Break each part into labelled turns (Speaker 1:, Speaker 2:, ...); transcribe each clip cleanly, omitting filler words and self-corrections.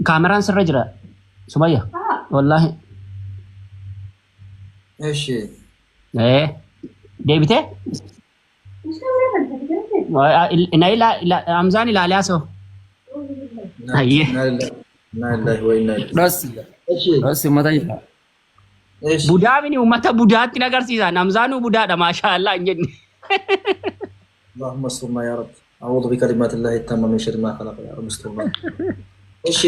Speaker 1: كاميران سر رجرة سبايا والله
Speaker 2: ايش
Speaker 1: ايه ديبته لا لا امزاني لا لاسو ايه
Speaker 2: لا لا وإنا إليه
Speaker 3: بس
Speaker 2: ايش
Speaker 3: بس ما تيجي
Speaker 2: ايش
Speaker 1: بودا مني ومتى بودات نغير سيزا نمزانو بودا ما شاء الله انجن
Speaker 2: اللهم استرنا يا رب أعوذ بكلمات الله التامة من شر ما خلق يا رب استرنا ايش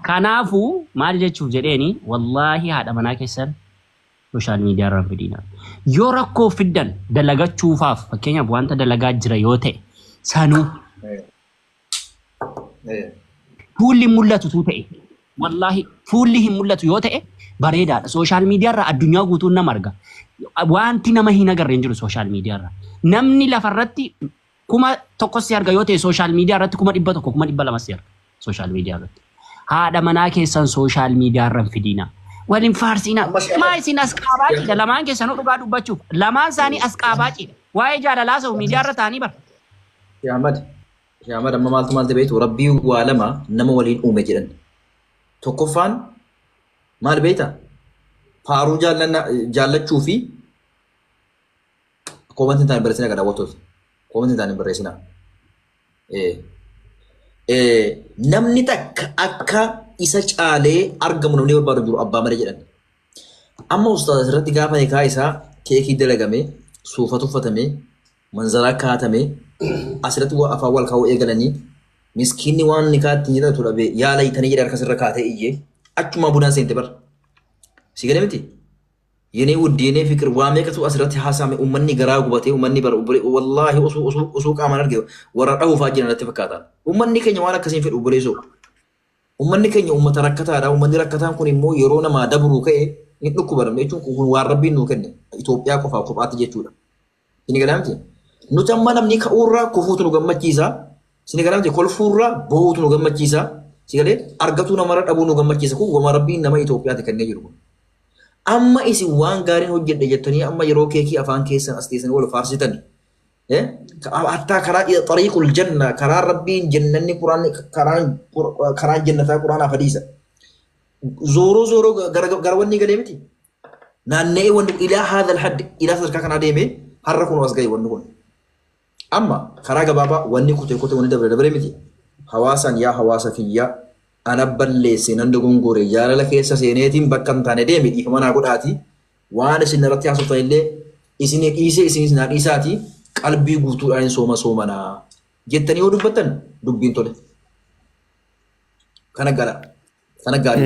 Speaker 1: كنافو ما جتشوف جديني والله هذا منا كيسن سوشيال ميديا رفدينا يوركو فدن دلغا تشوفاف فكينيا بوانتا دلغا جرا يوتي سانو
Speaker 2: ايه ايه
Speaker 1: فولي مولاتو توتي والله فولي مولاتو يوتي بريدا سوشيال ميديا را الدنيا غوتو نمرغا وانتي نما هينا غرينجو سوشيال ميديا را نمني لفرتي كما توكس يارغا يوتي سوشيال ميديا رات كما ديبتو كما ديبلا مسير سوشيال ميديا رات هذا منا كيسن سوشيال ميديا رفدينا ولين فارسينا ما يسين اسقاباجي ده لمان كيسن دوغا دوبچو لمان ساني اسقاباجي واي جالا لاسو ميديا رتاني بر
Speaker 2: يا أحمد أما مالت بيت وربي وعلما نما ولين أومي جرن توقفان مال بيتا فارو جالنا تشوفي كومنت تاني برسنا كده واتوس كومنت تاني برسنا namni takka akka isa caalee argamu namni barbaadu jiru abbaa malee jedhan. Amma ustaaz asirratti gaafa nikaa isaa keekii dalagame, suufatu uffatame, manzaraa kaatame, asirratti afaan wal kaa'uu eegalanii miskiinni waan nikaatti hin jedhatu dhabe yaala hiitanii jedhe harkasirra kaatee iyyee achuma bunaan seente bar. Si galee miti? Yenee wuddii yenee fikir waa meeqatu asirratti haasame uummanni garaa gubatee uummanni bara wallaahi osoo qaamaan arge warra dhahuufaa jiran natti fakkaata. Uummanni keenya waan akkasiin fedhu obboleessoo. Uummanni keenya uummata rakkataadha. Uummanni rakkataan kun immoo yeroo namaa dabruu ka'e hin dhukkubaramne jechuun kun waan rabbiin nuu kenne Itoophiyaa qofaa kophaatti jechuudha. Inni galaamti. Nuti amma namni ka'uurraa kufuutu nu gammachiisa. Inni galaamti kolfuurraa bo'uutu nu gammachiisa. Si galee argatuu namarra dhabuu nu gammachiisa kun wama rabbiin nama Itoophiyaatti kennee jiru. Amma isin waan gaariin hojjedhe jettanii amma yeroo keekii afaan keessan as teessanii wal faarsitani. Hatta karaa xariiqul janna karaa rabbiin jannanni quraan karaa jannataa quraanaaf hadiisa. Zooroo gara wanni galee miti. Naanna'ee wanni ilaa haadha haddi ilaa sadarkaa kanaa deemee har'a kun as ga'e wanni kun. Amma karaa gabaabaa wanni kutee wanni dabalee miti. Hawaasaan yaa hawaasa kiyyaa ana balleesse nan dogongore jaalala keessa seeneetiin bakka hin taane deeme dhiifama naa godhaati waan isin irratti haasoftan illee isin dhiisee isin naa dhiisaati qalbii guutuudhaan soomanaa jettanii yoo dubbattan dubbiin tole. Kana gaari.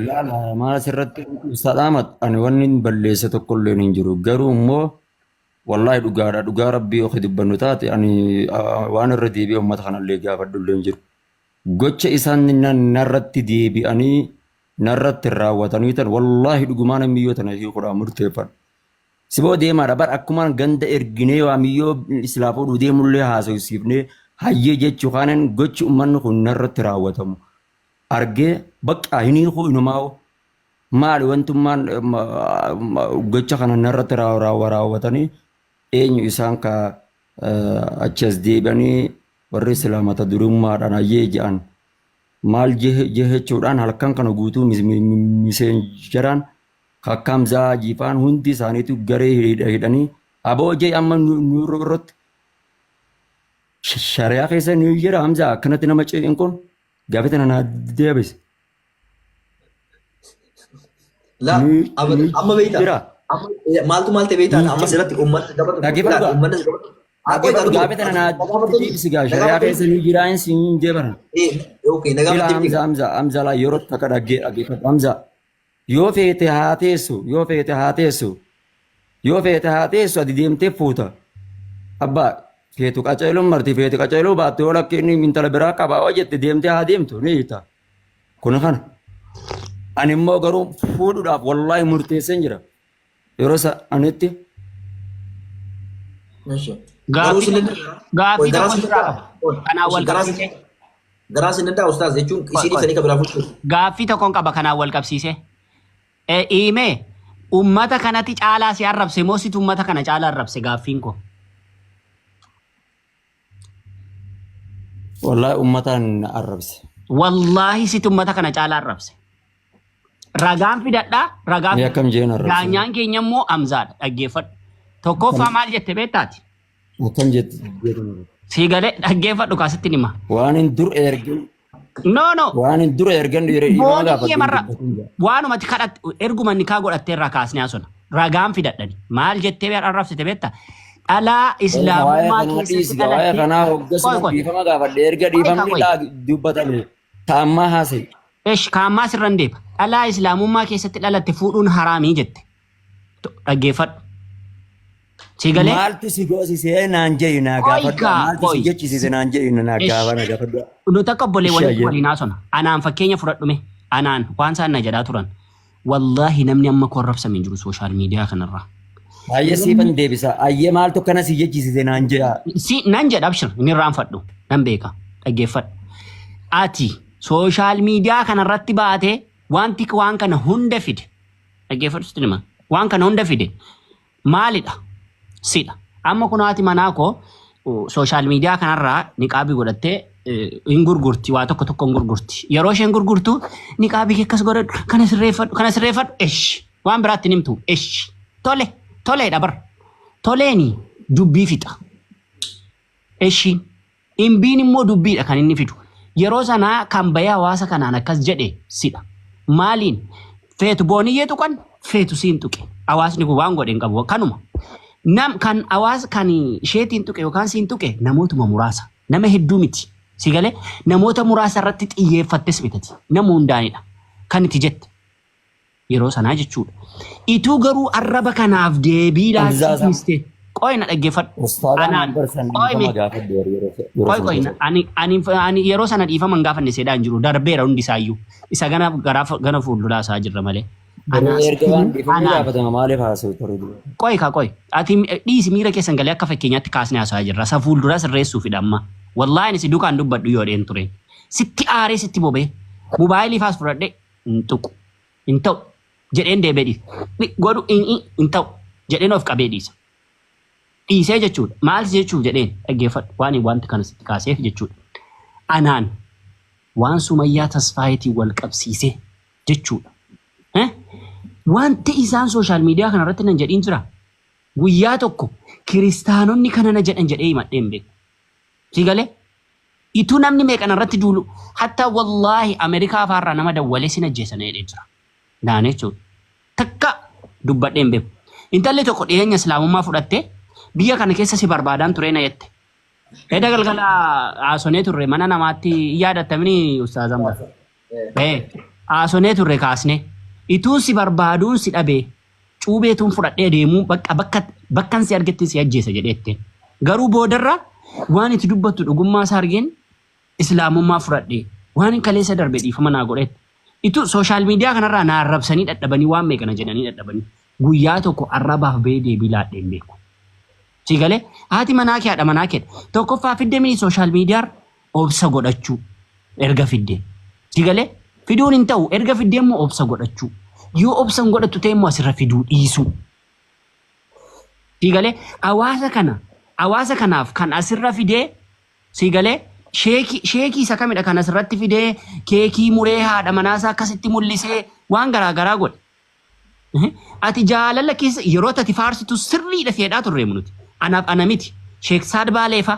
Speaker 3: Laala maal asirratti sadaamat ani wanni balleesse tokkollee hin jiru garuu immoo wallahi dhugaadha dhugaa rabbii yoo dubbannu taate ani waan irra deebi'ee uummata kanallee gaafadhullee hin jiru. Gocha isaan narratti deebi'anii narratti raawwatanii tan wallahi dhugumaan miyyoo tana hiikuudhaan murteeffadha. Siboo deemaadha bar akkuma ganda erginee waa miyyoo islaafuu deemullee haasofsiifnee hayyee jechuu kaanan gochi uummanni kun narratti raawwatamu. Argee bakka hin hiikuu inumaa'u maali wantummaan gocha kana narratti raawwatanii eenyu isaan ka achi as deebi'anii warri islaamata durummaadhaan hayyee jedhan maal jechuudhaan halkan kana guutuu miseenjaraan kakkaamzaa jiifaan hundi isaaniitu garee hidhanii aboo jee amma nurra irratti shariyaa keessa ni jira hamzaa akkanatti nama ce'in kun gaafete na deebise.
Speaker 2: Amma beektaa maaltu beektaa amma sirratti uummanni dabalatu.
Speaker 3: Gaafete na deebise gaa shariyaa keessa ni jira hin jeebaran. Hamzaa laa yeroo takka dhaggeeffatu hamzaa. Yoo feete haa teessu ati deemtee fuuta. Abbaa feetu qaceeluun marti feetu qaceeluu baatte yoo lakkiin intala biraa qabaa yoo jette deemtee haa deemtu ni hiita. Kun kana. Ani immoo garuu fuudhuudhaaf wallaahi murteesseen jira. Yeroo anitti.
Speaker 1: Gaaffii tokko jira. Kanaan wal qabsiise.
Speaker 2: Garaa sin danda'a ustaaz jechuun isin ifanii kan biraa fuudhu.
Speaker 1: Gaaffii tokkoon qaba kanaan wal qabsiise. Iimee ummata kanatti caalaa si arrabse moo situ ummata kana caalaa arrabse gaaffiin ko?
Speaker 3: Wallahi ummataan arrabse.
Speaker 1: Wallahi situ ummata kana caalaa arrabse. Ragaan fidadhaa ragaa
Speaker 3: Mee akkam jeen arrabse?
Speaker 1: daanyaan keenya immoo amzaadha dhaggeeffadhu. Tokkoffaa maal jette beektaati?
Speaker 3: Akkam jette?
Speaker 1: Sii galee dhaggeeffadhu kaasitti hima.
Speaker 3: Waan hin dur ergan
Speaker 1: No.
Speaker 3: waan hin dur ergan dhiiree dhiibama
Speaker 1: Boodiyee marra
Speaker 3: gaafadhu.
Speaker 1: waanumatti kadhat erguma ni kaa godhattee irraa kaasnee asuna. Ragaan fidadhani. Maal jettee arrabsite beektaa? Dhalaa islaamummaa
Speaker 3: Waa'ee
Speaker 1: keessatti
Speaker 3: kanaa
Speaker 1: dhalattee.
Speaker 3: hoggasuma dhiifama gaafadhe erga dhiifamni dubbatame taammaa haasa'e.
Speaker 1: Eesh kaammaa sirran deeba. Dhalaa islaamummaa keessatti dhalatte fuudhuun haraamii jette. Dhaggeeffadhu. Si galee?
Speaker 3: Maaltu si goosisee naan jedhi naa gaafadhu. Maaltu si jechisiise naan jedhi naa gaafadhu.
Speaker 1: Nuti akka obbolee waliin haasona. Anaan fakkeenya fudhadhume. Anaan waan isaan na jedhaa turan. Wallahi namni amma korrabsame jiru sooshaal miidiyaa kanarraa.
Speaker 3: Ayyee siifan deebisa. Ayyee maaltu akkana si jechisiise naan jedha.
Speaker 1: Nan jedha abshir inni irraanfadhu. Nan beeka. Dhaggeeffadhu. Ati sooshaal miidiyaa kanarratti baatee wanti waan kana hunda fide. Dhaggeeffadhu sitti hima. Waan kana hunda fide. Maalidha? Sidha. Amma kun haati manaa koo sooshaal miidiyaa kanarraa niqaabii godhattee hin gurgurti waa tokko tokko hin gurgurti. Yeroo isheen gurgurtu niqaabii akkas godhadhu kana sirreeffadhu esh waan biraatti nimtu esh toleedha bar toleeni dubbii fixa. Eshiin imbiin immoo dubbiidha kan inni fidu. Yeroo sanaa kan bayee hawaasa kanaan akkas jedhe sidha. Maaliin feetu booniyyee tuqan feetu siin tuqe. Hawaasni kun waan godhe hin qabu kanuma. Kan hawaasa kan isheetiin tuqe yookaan siin tuqe namootuma muraasa. Nama hedduu miti. Si galee namoota muraasa irratti xiyyeeffattes bitati. Nama hundaanidha. Kan itti jette. Yeroo sanaa jechuudha. Ituu garuu arraba kanaaf deebii laachifiste. Qoy na dhaggeeffadhu. Ani yeroo sana dhiifama hin gaafanne seedhaan jiru. Darbeera hundi isaayyuu. Isa gana fuulduraa isaa jirra malee. Qoy. Ati dhiisi miira keessan galee akka fakkeenyaatti kaasnee haasa'aa jirra. Isa fuulduraa sirreessuufidha amma. Wallahi ani si dukaan dubbadhu yoo dheen ture. Sitti aaree sitti bobee. Mobaayilii faas fudhadhee hin tuqu. Hin ta'u. Jedheen deebee dhiisa. Godhu hin ta'u. Jedheen of qabee dhiisa. Dhiisee jechuudha. Maal jechuuf jedheen dhaggeeffadhu. Wanti kana sitti kaaseef jechuudha. Anaan waan Sumayyaa Tasfaayetiin wal qabsiisee jechuudha. Wanti isaan sooshaal miidiyaa kanarratti nan jedhiin jira. Guyyaa tokko kiristaanonni kana na jedhan jedhee himadhee hin beeku. Si galee? Ituu namni meeqan irratti duulu hatta wallaahi Ameerikaa afaarraa nama dawwalee sin ajjeesana jedhee jira. Naanee jechuudha. Takka dubbadhee hin beeku. Intalli tokko dhiyeenya islaamummaa fudhattee biyya kana keessa si barbaadaan turee na jette. Edda galgala haasonee turre mana namaatti yaadatamni ustaazan bara. Haasonee turre kaasnee. Ituun si barbaaduun si dhabee cuubeetuun fudhadhee deemuu bakkan si argetti si ajjeesa jedheette. Garuu boodarra waan itti dubbattu dhugummaa isaa argeen islaamummaa fudhadhee waan kaleessa darbe dhiifama naa godhetti. Itu sooshaal miidiyaa kanarraa na arrabsanii dadhabanii waan meeqana jedhanii dadhabanii guyyaa tokko arrabaaf bee deebii laadhee hin beeku. Si galee haati manaa kee haadha manaa kee tokkoffaa fidde mini sooshaal miidiyaa obsa godhachuu erga fidde. Si galee fiduun hin ta'u erga fiddee immoo obsa godhachuu. Yoo obsan godhattu ta'e immoo asirra fiduu dhiisu. Si galee hawaasa kanaaf kan asirra fidee si galee sheekii isa kamidha kan asirratti fidee keekii muree haadha manaasaa akkasitti mul'isee waan garaagaraa godhe. Ati jaalala keessa yeroo ati faarsitu sirriidha fedhaa turre nuti. Anaaf ana miti. Sheek Saad Baaleefa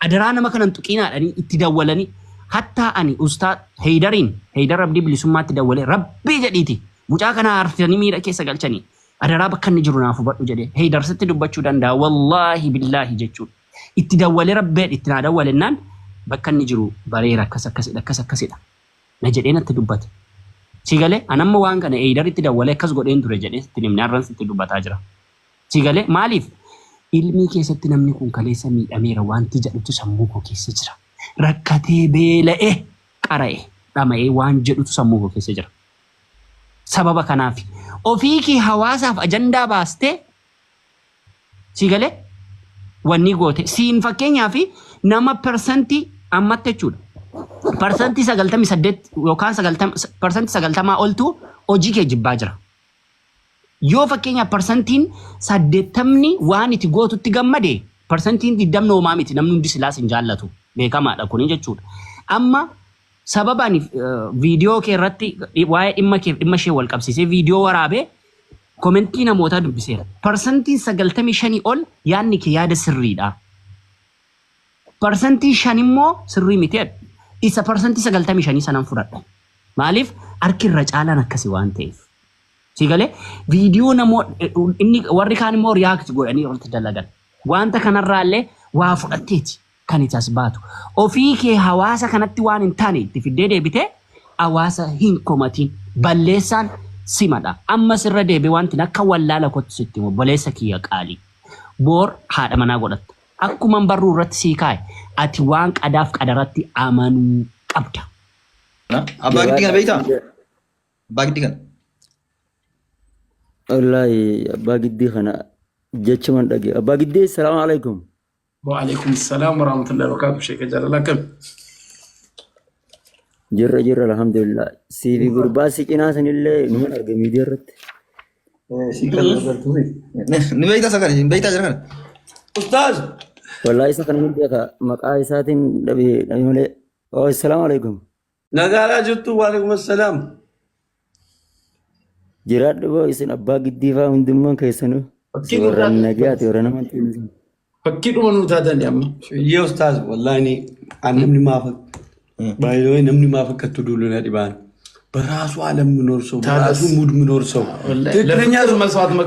Speaker 1: adaraa nama kanan tuqiinaadhanii itti dawwalanii hatta ani ustaad Heydar Abdii bilisummaatti dawwalee rabbii jedhiiti. Mucaa kana harfanii miidha keessa galchanii adaraa bakka inni jiru naaf hubadhu jedhee Heydar sitti dubbachuu danda'a wallaahi billaahi jechuudha. Itti dawwalee rabbeen itti naa dawwalennaan bakka inni jiru bareera akkasidha. Na jedhee natti dubbate. Si galee anamma waan kana Heydar itti dawwalee akkas godheen ture jedhee sitti himne har'an sitti dubbataa jira. Si galee maaliif ilmii keessatti namni kun kaleessa miidhameera wanti jedhutu sammuu koo keessa jira. Rakkatee beela'ee qara'ee dhama'ee waan jedhutu sammuu koo keessa jira. Sababa kanaaf ofii kee hawaasaaf ajandaa baastee si galee wanni goote siin fakkeenyaaf nama persentii ammatti jechuudha. Persentii 98 yookaan 90% oltu hojii kee jibbaa jira. Yoo fakkeenyaaf persentiin 80 waan itti gootutti gammade persentiin 20 noomaa miti namni hundi silaas hin jaallatu beekamaadha kuni jechuudha. Amma sababaan viidiyoo kee irratti waa'ee dhimma ishee wal qabsiisee viidiyoo waraabee komentii namootaa dubbiseera. Parsantiin 95 ol yaadni kee yaada sirriidha. Parsantii 5 immoo sirrii miti. Isa parsantii 95 sanan fudhadha. Maaliif harki irra caalaan akkasii waan ta'eef. Sigalee viidiyoo inni warri kaan immoo riyaakti godhanii irratti dalagan. Wanta kanarraallee waa fudhatteeti kan itti as baatu. Ofii kee hawaasa kanatti waan hin taane itti fiddee deebitee hawaasa hin komatiin balleessaan simadha. Ammas irra deebi'ee wanti akka wallaala kottu sitti obboleessa kiyya qaalii. Boor haadha manaa godhatta. Akkuma barruu irratti sii kaa'e ati waan qadaaf qadaratti amanuu qabda.
Speaker 2: Abbaa Giddii kana beektaa? Abbaa Giddii kana.
Speaker 3: Wallahi abbaa Giddii kana jecha man dhage. Abbaa Giddii salaamu alaikum.
Speaker 4: Wa alaikum salaam wa rahmatullahi wa barakatuh. Sheekh Jaalala kam?
Speaker 3: Jirra alhamdulillah. CV gurbaa si cinaa sanillee numan arge miidiyaa irratti.
Speaker 2: Ni beektaa isa kana? Ni beektaa jira kana?
Speaker 4: Ustaaz.
Speaker 3: Wallahi isa kana hundi akka maqaa isaatiin dhabe malee. Oh, assalamu alaikum.
Speaker 4: Nagaaraa jirtu wa alaikum assalaam.
Speaker 3: Jiraadhu boo isin abbaa Giddii fa'aa hundummaan keessanuu. Warra nagaati warra nama tuulisan.
Speaker 4: Fakkii dhuma nu taatan amma. Yaa ustaaz wallahi namni maaf baay'ee namni maaf akkattu duulu na dhibaan. በራሱ ዓለም ምኖር ሰው በራሱ ሙድ ምኖር ሰው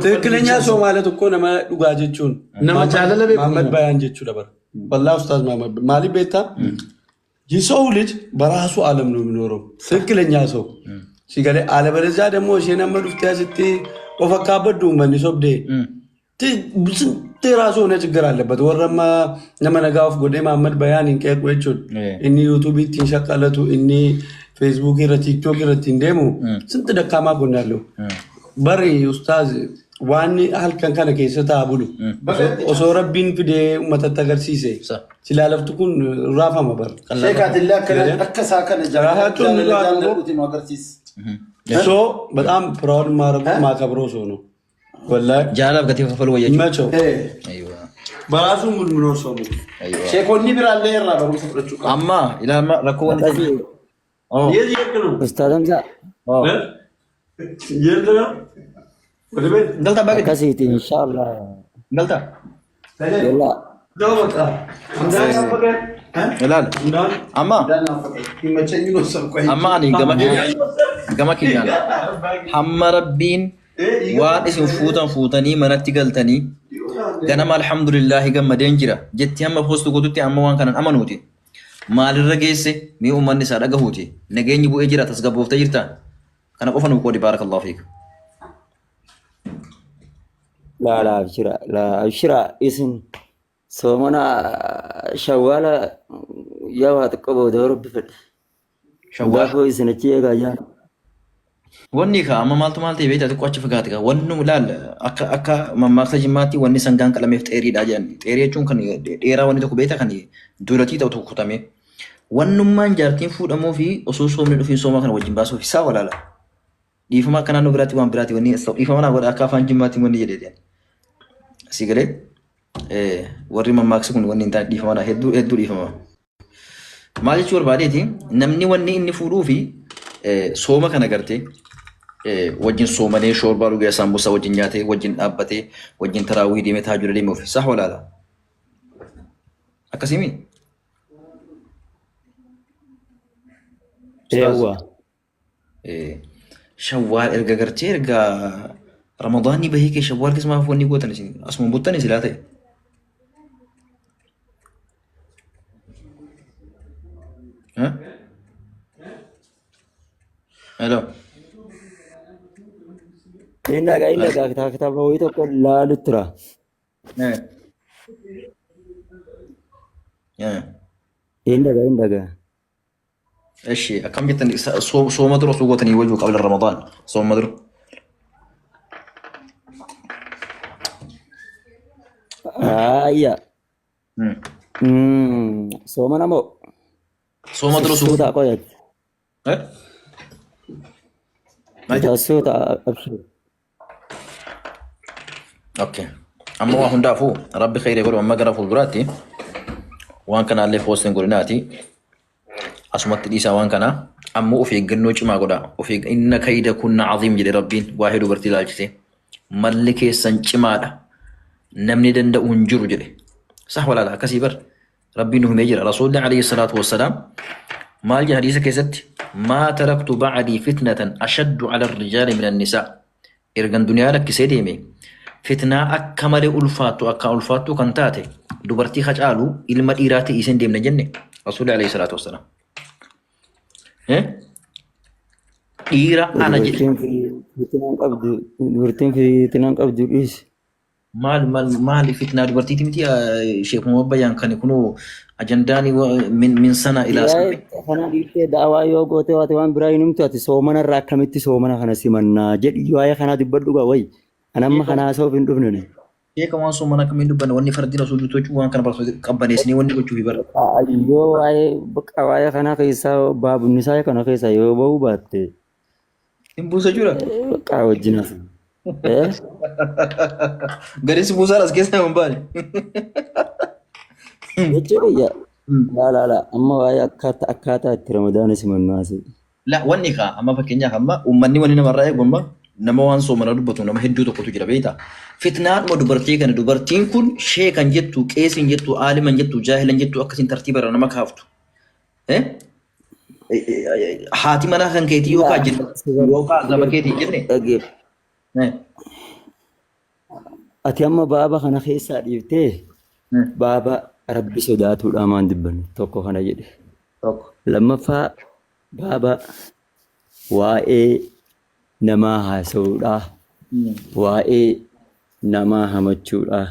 Speaker 4: ትክክለኛ ሰው ማለት እኮ ነማ ዱጋጀቹን ነማ ቻለለ መሐመድ ባያን ጀቹ ነበር والله ኡስታዝ መሐመድ ማሊ ቤታ የሰው ልጅ በራሱ ዓለም ነው የሚኖረው ትክክለኛ ሰው ሲገለ አለበለዚያ ደግሞ እሺና መዱፍቲያ ስቲ ወፈካበዱ መንሶብዴ ራሱ ሆነ ችግር አለበት ወረማ ነመነጋፍ ጎዴ መሐመድ ባያን እንቀቆቹን እኒ ዩቲዩብ ትንሸቀለቱ እኒ Facebook irra TikTok irra tindemu sint dakama gonallo bari ustaz wani halkan kana keessa taabulu oso rabbin fide ummata tagarsiise silalaftu kun rafama bar sheekatilla kana akkasa kana jarahatun no agarsiis so በጣም proud ማከብሮ ሰው ነው ወላሂ
Speaker 2: ጃላብ ከተፈፈሉ ወየቹ
Speaker 4: ማቸው አይዋ በራሱ ምን ምኖር ሰው ነው ሼኮኒ ቢራለ ይራ በሩስፍረቹ
Speaker 2: አማ ኢላማ ረኮን
Speaker 3: Ustaz Hamza.
Speaker 2: Galta bagi.
Speaker 3: Kasih itu insyaallah.
Speaker 2: Galta.
Speaker 3: Yalla.
Speaker 2: Hilal. Amma. Amma ani gama kinyaan. Hamma rabbiin waan isin fuutanii manatti galtanii ganama alhamdulillah gammadeen jira jetti hamma postu gootutti amma waan kanan amanuuti. Maalirra geesse mee ummanni isaa dhagahuuti nageenyi bu'ee jira tasgabboofta jirta kana qofa nu qoodi barakallahu fiik
Speaker 3: La abshira isin soomana shawwala yawa taqabo da rabbi fad shawwala ko isin achi eega yaa
Speaker 2: wanni ka amma maaltu maal ta'e beektaa xiqqoo achi fagaate ka wannu laal akka mammaaksa jimmaatti wanni sangaan qalameef xeeriidha jedhan xeerii jechuun kan dheeraa wanni tokko beektaa kan duratii ta'u tokko kutamee wannummaan jaartiin fuudhamuu fi osoo soomni dhufiin soomaa kana wajjin baasuuf isaa walaala. Dhiifama akka naannoo biraatti waan biraatti wanni dhiifama naa godha akka afaan jimmaatti wanni jedhee asii galee warri mammaaksi kun wanni hin taane dhiifama naa hedduu dhiifama. Maal jechuu barbaadeeti namni wanni inni fuudhuu fi sooma kana gartee wajjin soomanee shoorbaa dhugee saambusaa wajjin nyaatee wajjin dhaabbatee wajjin taraawwii deemee taajura deemee ofi isaa walaala. Akkasimi.
Speaker 3: Ewa.
Speaker 2: Shawwal erga gartee erga Ramadaanni bahee kee shawwal kismaaf wanni gootan isin asuma buttan isilaa ta'e. Hello.
Speaker 3: Indaga kitaaba wayii tokko laalutti tura. Indaga.
Speaker 2: ايش كم جتني صوم مدرو صوتني وجهه قبل رمضان صوم مدرو
Speaker 3: iya صوم انا مو
Speaker 2: صوم مدرو
Speaker 3: صوت aku ya صوت ابشر
Speaker 2: اوكي اما واحد دافو ربي خير يقول ما قرفوا براتي وان كان عليه فوسن قرناتي asumatti dhiisaa waan kana ammoo of eeggannoo cimaa godha. Of inna kayda kunna caziim jedhe rabbiin waa'ee dubartii ilaalchise. Malli keessan cimaadha. Namni danda'u hin jiru jedhe. Sah walaala akkasii bar rabbiin nu himee jira. Rasuulli alayhi salaatu wassalaam maal jedha hadiisa keessatti maa taraktu bacdii fitnatan ashaddu cala arrijaali min annisaa. Ergan duniyaa lakkisee deeme fitnaa akka malee ulfaattu kan taate dubartii hacaalu ilma dhiiraatti dhiisee hin deemne jenne Rasuulli alayhi salaatu wassalaam. Dhiira ana jedhe.
Speaker 3: Dubartiin fitinaan qabdu dhiisi.
Speaker 2: Maal fitnaa dubartiiti miti Sheekh Muhammad Bayyaan kan kunoo ajandaan min sana ilaa sana.
Speaker 3: Kana dhiiftee daawaa yoo goote waan biraa hin himtu ati soomana irraa akkamitti soomana kana simannaa jedhi waa'ee kanaa dubbadhu gaa wayi. Anamma kanaa soof hin dhufne.
Speaker 2: Sheekh waan soomana akkamiin dubbanna wanni fardiin osoo dubbachuu waan kana barsiisuu qabbaneessinii wanni gochuu fi bara.
Speaker 3: Yoo waa'ee kanaa keessaa baabunni isaa kana keessaa yoo ba'uu baatte.
Speaker 2: Hin buusa jira.
Speaker 3: Qaa wajjin hafu.
Speaker 2: Gadis buusaa as keessa hin baane.
Speaker 3: Jechuudha yaa. Amma waa'ee akkaataa itti ramadaana simannaa asii.
Speaker 2: Wanni kaa amma fakkeenyaaf amma uummanni wanni namarraa eegu amma nama waan soomana dubbatu nama hedduu tokkotu jira beektaa. Fitnaadhuma dubartii kana dubartiin kun sheekan jettu qeesiin jettu aaliman jettu jaahilan jettu akkasiin tartiibarra nama kaaftu. Haati manaa kan keetii yookaan jirtu yookaan zaba keetii jenne.
Speaker 3: Ati amma baaba kana keessaa dhiiftee baaba rabbi sodaatuudhaan maan dubbanne tokko kana jedhe. Lammaffaa baaba waa'ee namaa haasa'uudhaa waa'ee namaa hamachuudhaa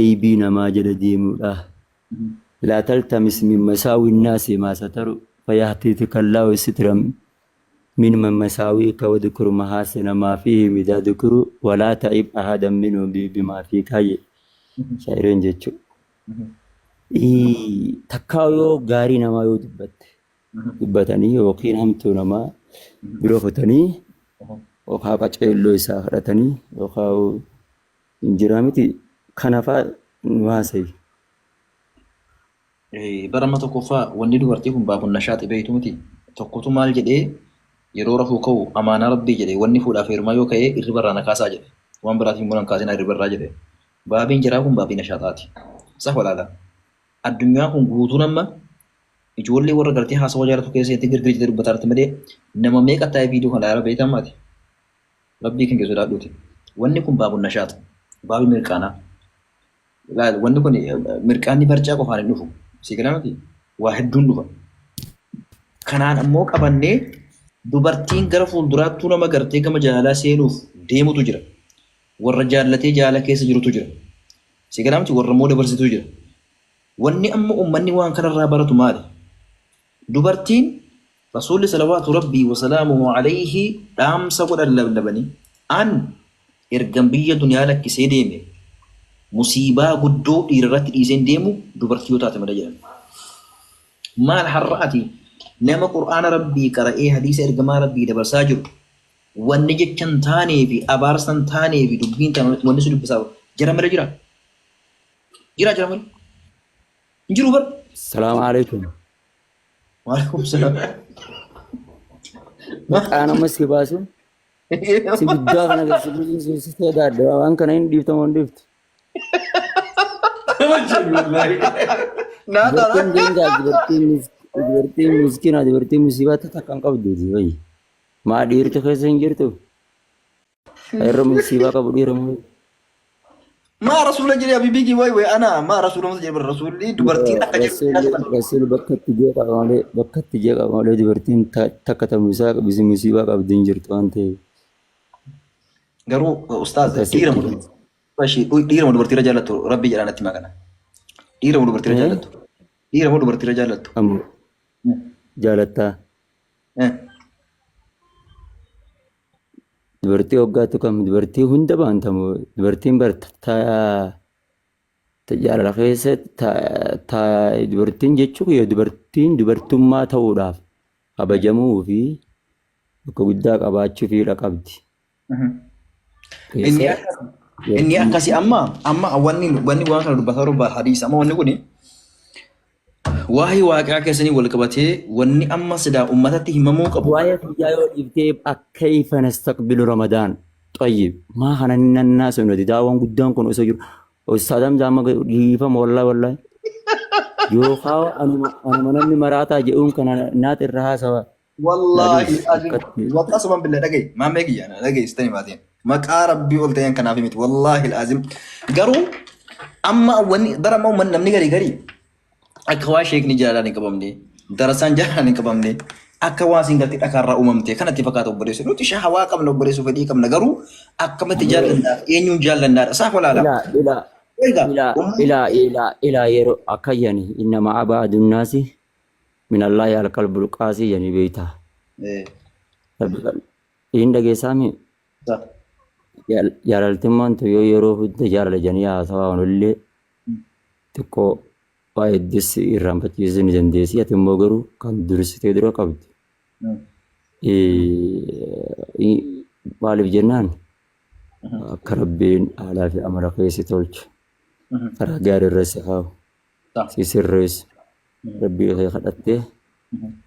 Speaker 3: eebii namaa jala deemuudhaa laa taltamis min masaawi nnaasi maa sataru fayahtiitika allaahu sitran min masaawika wadhkur mahasina maa fiihi idaa dhukru walaa ta'ib ahadan minhum bimaa fiika jedhe shaa'ireen jechuudha. Takkaa yoo gaarii namaa yoo dubbatanii yookiin hamtuu namaa biroo fotanii yookaan qaceelloo isaa fudhatanii yookaan injiraa miti kanafaa nu haasa'i.
Speaker 2: Bara amma tokkoffaa wanni dubartii kun baabun nashaati beektu miti tokkotu maal jedhee yeroo rafuu ka'u amaanaa rabbii jedhee wanni fuudhaaf heerumaa yoo ka'ee irribarraa na kaasaa jedhe waan biraatiin immoo nan kaasin irribarraa jedhe baabiin jiraa kun baabii nashaataati. Sah walaala addunyaa kun guutuun amma ijoollee warra gartee haasawaa jaalatu keessatti girgirjitee dubbataarratti malee nama meeqa taa'ee viidiyoo kana yaara beektan maati. Rabbii kan keessoo daadhuuti. Wanni kun baabun nashaata. Baabii mirqaanaa. Wanni kun mirqaanni barcaa qofaan hin dhufu. Sigilamati waa hedduun dhufa. Kanaan ammoo qabannee dubartiin gara fuulduraattuu nama gartee gama jaalalaa seenuuf deemutu jira. Warra jaallatee jaalala keessa jirutu jira. Sigilamati warra immoo dabarsitu jira. Wanni amma uummanni waan kanarraa baratu maali? Dubartiin Rasuulli salawaatu rabbii wasalaamuhu alayhi dhaamsa godhan lablabanii an ergan biyya duniyaa lakkisee deeme musiibaa guddoo dhiirarratti dhiiseen deemu dubartii yoo taate mala jedhan. Maal har'aati nama qur'aana rabbii qara'ee hadiisa ergamaa rabbii dabarsaa jiru wanni jechan taanee fi abaarsan taanee fi dubbiin wanni sun dubbisaa jira mala jira. Jira mala. Jiru bar.
Speaker 3: Salaamu alaikum.
Speaker 2: Waalaikum salaam.
Speaker 3: Maqaan amma si baasu si guddaa kana agarsiisu si sodaadha waan kana hin dhiiftamu hin dhiiftu. Dubartiin miskiina dubartiin musiibaa takka hin qabduuti wayi. Maa dhiirtu keessa hin jirtu? Irra musiibaa qabu dhiiramu.
Speaker 2: ما رسول الله جري أبي بيجي واي أنا ما رسول الله جري بالرسول لي دبرتين
Speaker 3: رسول بكت تجيك على دبرتين تكت مساق بس مصيبة قبل دينجر توانته
Speaker 2: قالوا أستاذ ديرم ماشي ديرم دبرتين رجالته ربي جلانا تماكنا ديرم دبرتين رجالته ديرم دبرتين رجالته
Speaker 3: أم جالتا dubartii waggaatu kam dubartii hunda baantamu dubartiin jaalala keessa dubartiin jechuun yoo dubartiin dubartummaa ta'uudhaaf kabajamuu fi bakka guddaa qabaachuu fi qabdi.
Speaker 2: Inni akkasi amma wanni waan kana dubbataa robbaa hadiis amma wanni kuni Waa'ee waaqaa keessanii wal qabatee wanni amma sidaa uummatatti himamuu qabu.
Speaker 3: waa'ee fayyaa yoo dhiiftee akkayfa nastaqbilu ramadaan xayyib maa kana nannaas nuti daawwan guddaan kun osoo jiru ustaadam jaama dhiifama wallahi yookaan anuma namni maraataa jedhuun kana naat irraa haasawa.
Speaker 2: Wallahi waqaa suban billee dhagaye maamee kiyyaana dhageessitanii maatiin maqaa rabbii ol ta'een kanaaf miti wallahi azim garuu amma wanni darama uummanni namni garii akka waa sheekni jaalaan hin qabamne darasaan jaalaan hin qabamne akka waa singalti dhakaarraa uumamte kanatti fakkaata obboleessu nuti shahawaa qabna obboleessu fedhii qabna garuu akkamitti jaallanna eenyuun jaallannaadha saaf walaala.
Speaker 3: إلى يرو أكياني إنما أبعد الناس من الله على قلب القاسي يعني بيتها إن دقي سامي يا التمان تو يرو في التجارة الجنية سواء اللي تكو وايد دس إيران بتجيزني جنديسية تموجرو كان درس تدرو كابد بالي جنان كربين على في أمر قيسي تولج رجال الرسخاو سيسرس ربي هي خدته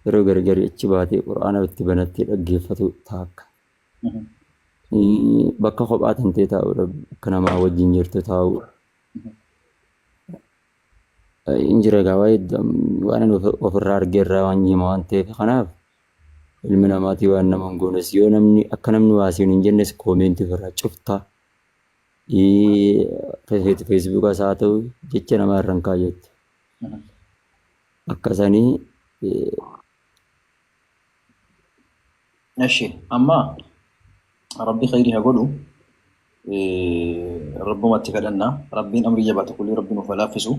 Speaker 3: رجال جري اتشباتي قرآن واتبنتي الجيفتو تاك بكا خبات انتي تاو رب كنا ما وجين جرتو تاو انجرى قوايد وانا وفرار جرى وانجي موانتي خناف المناماتي وانا منقونس يو نمني اكنمني واسين انجنس كومنتي فرا شفتا Facebook haa ta'u jecha namaa irraan kaayyetti. Akkasanii
Speaker 2: Eshi amma rabbi khayrii haa godhu rabbumatti kadhanna rabbiin amrii jabaatu kulli rabbiin of laaffisu.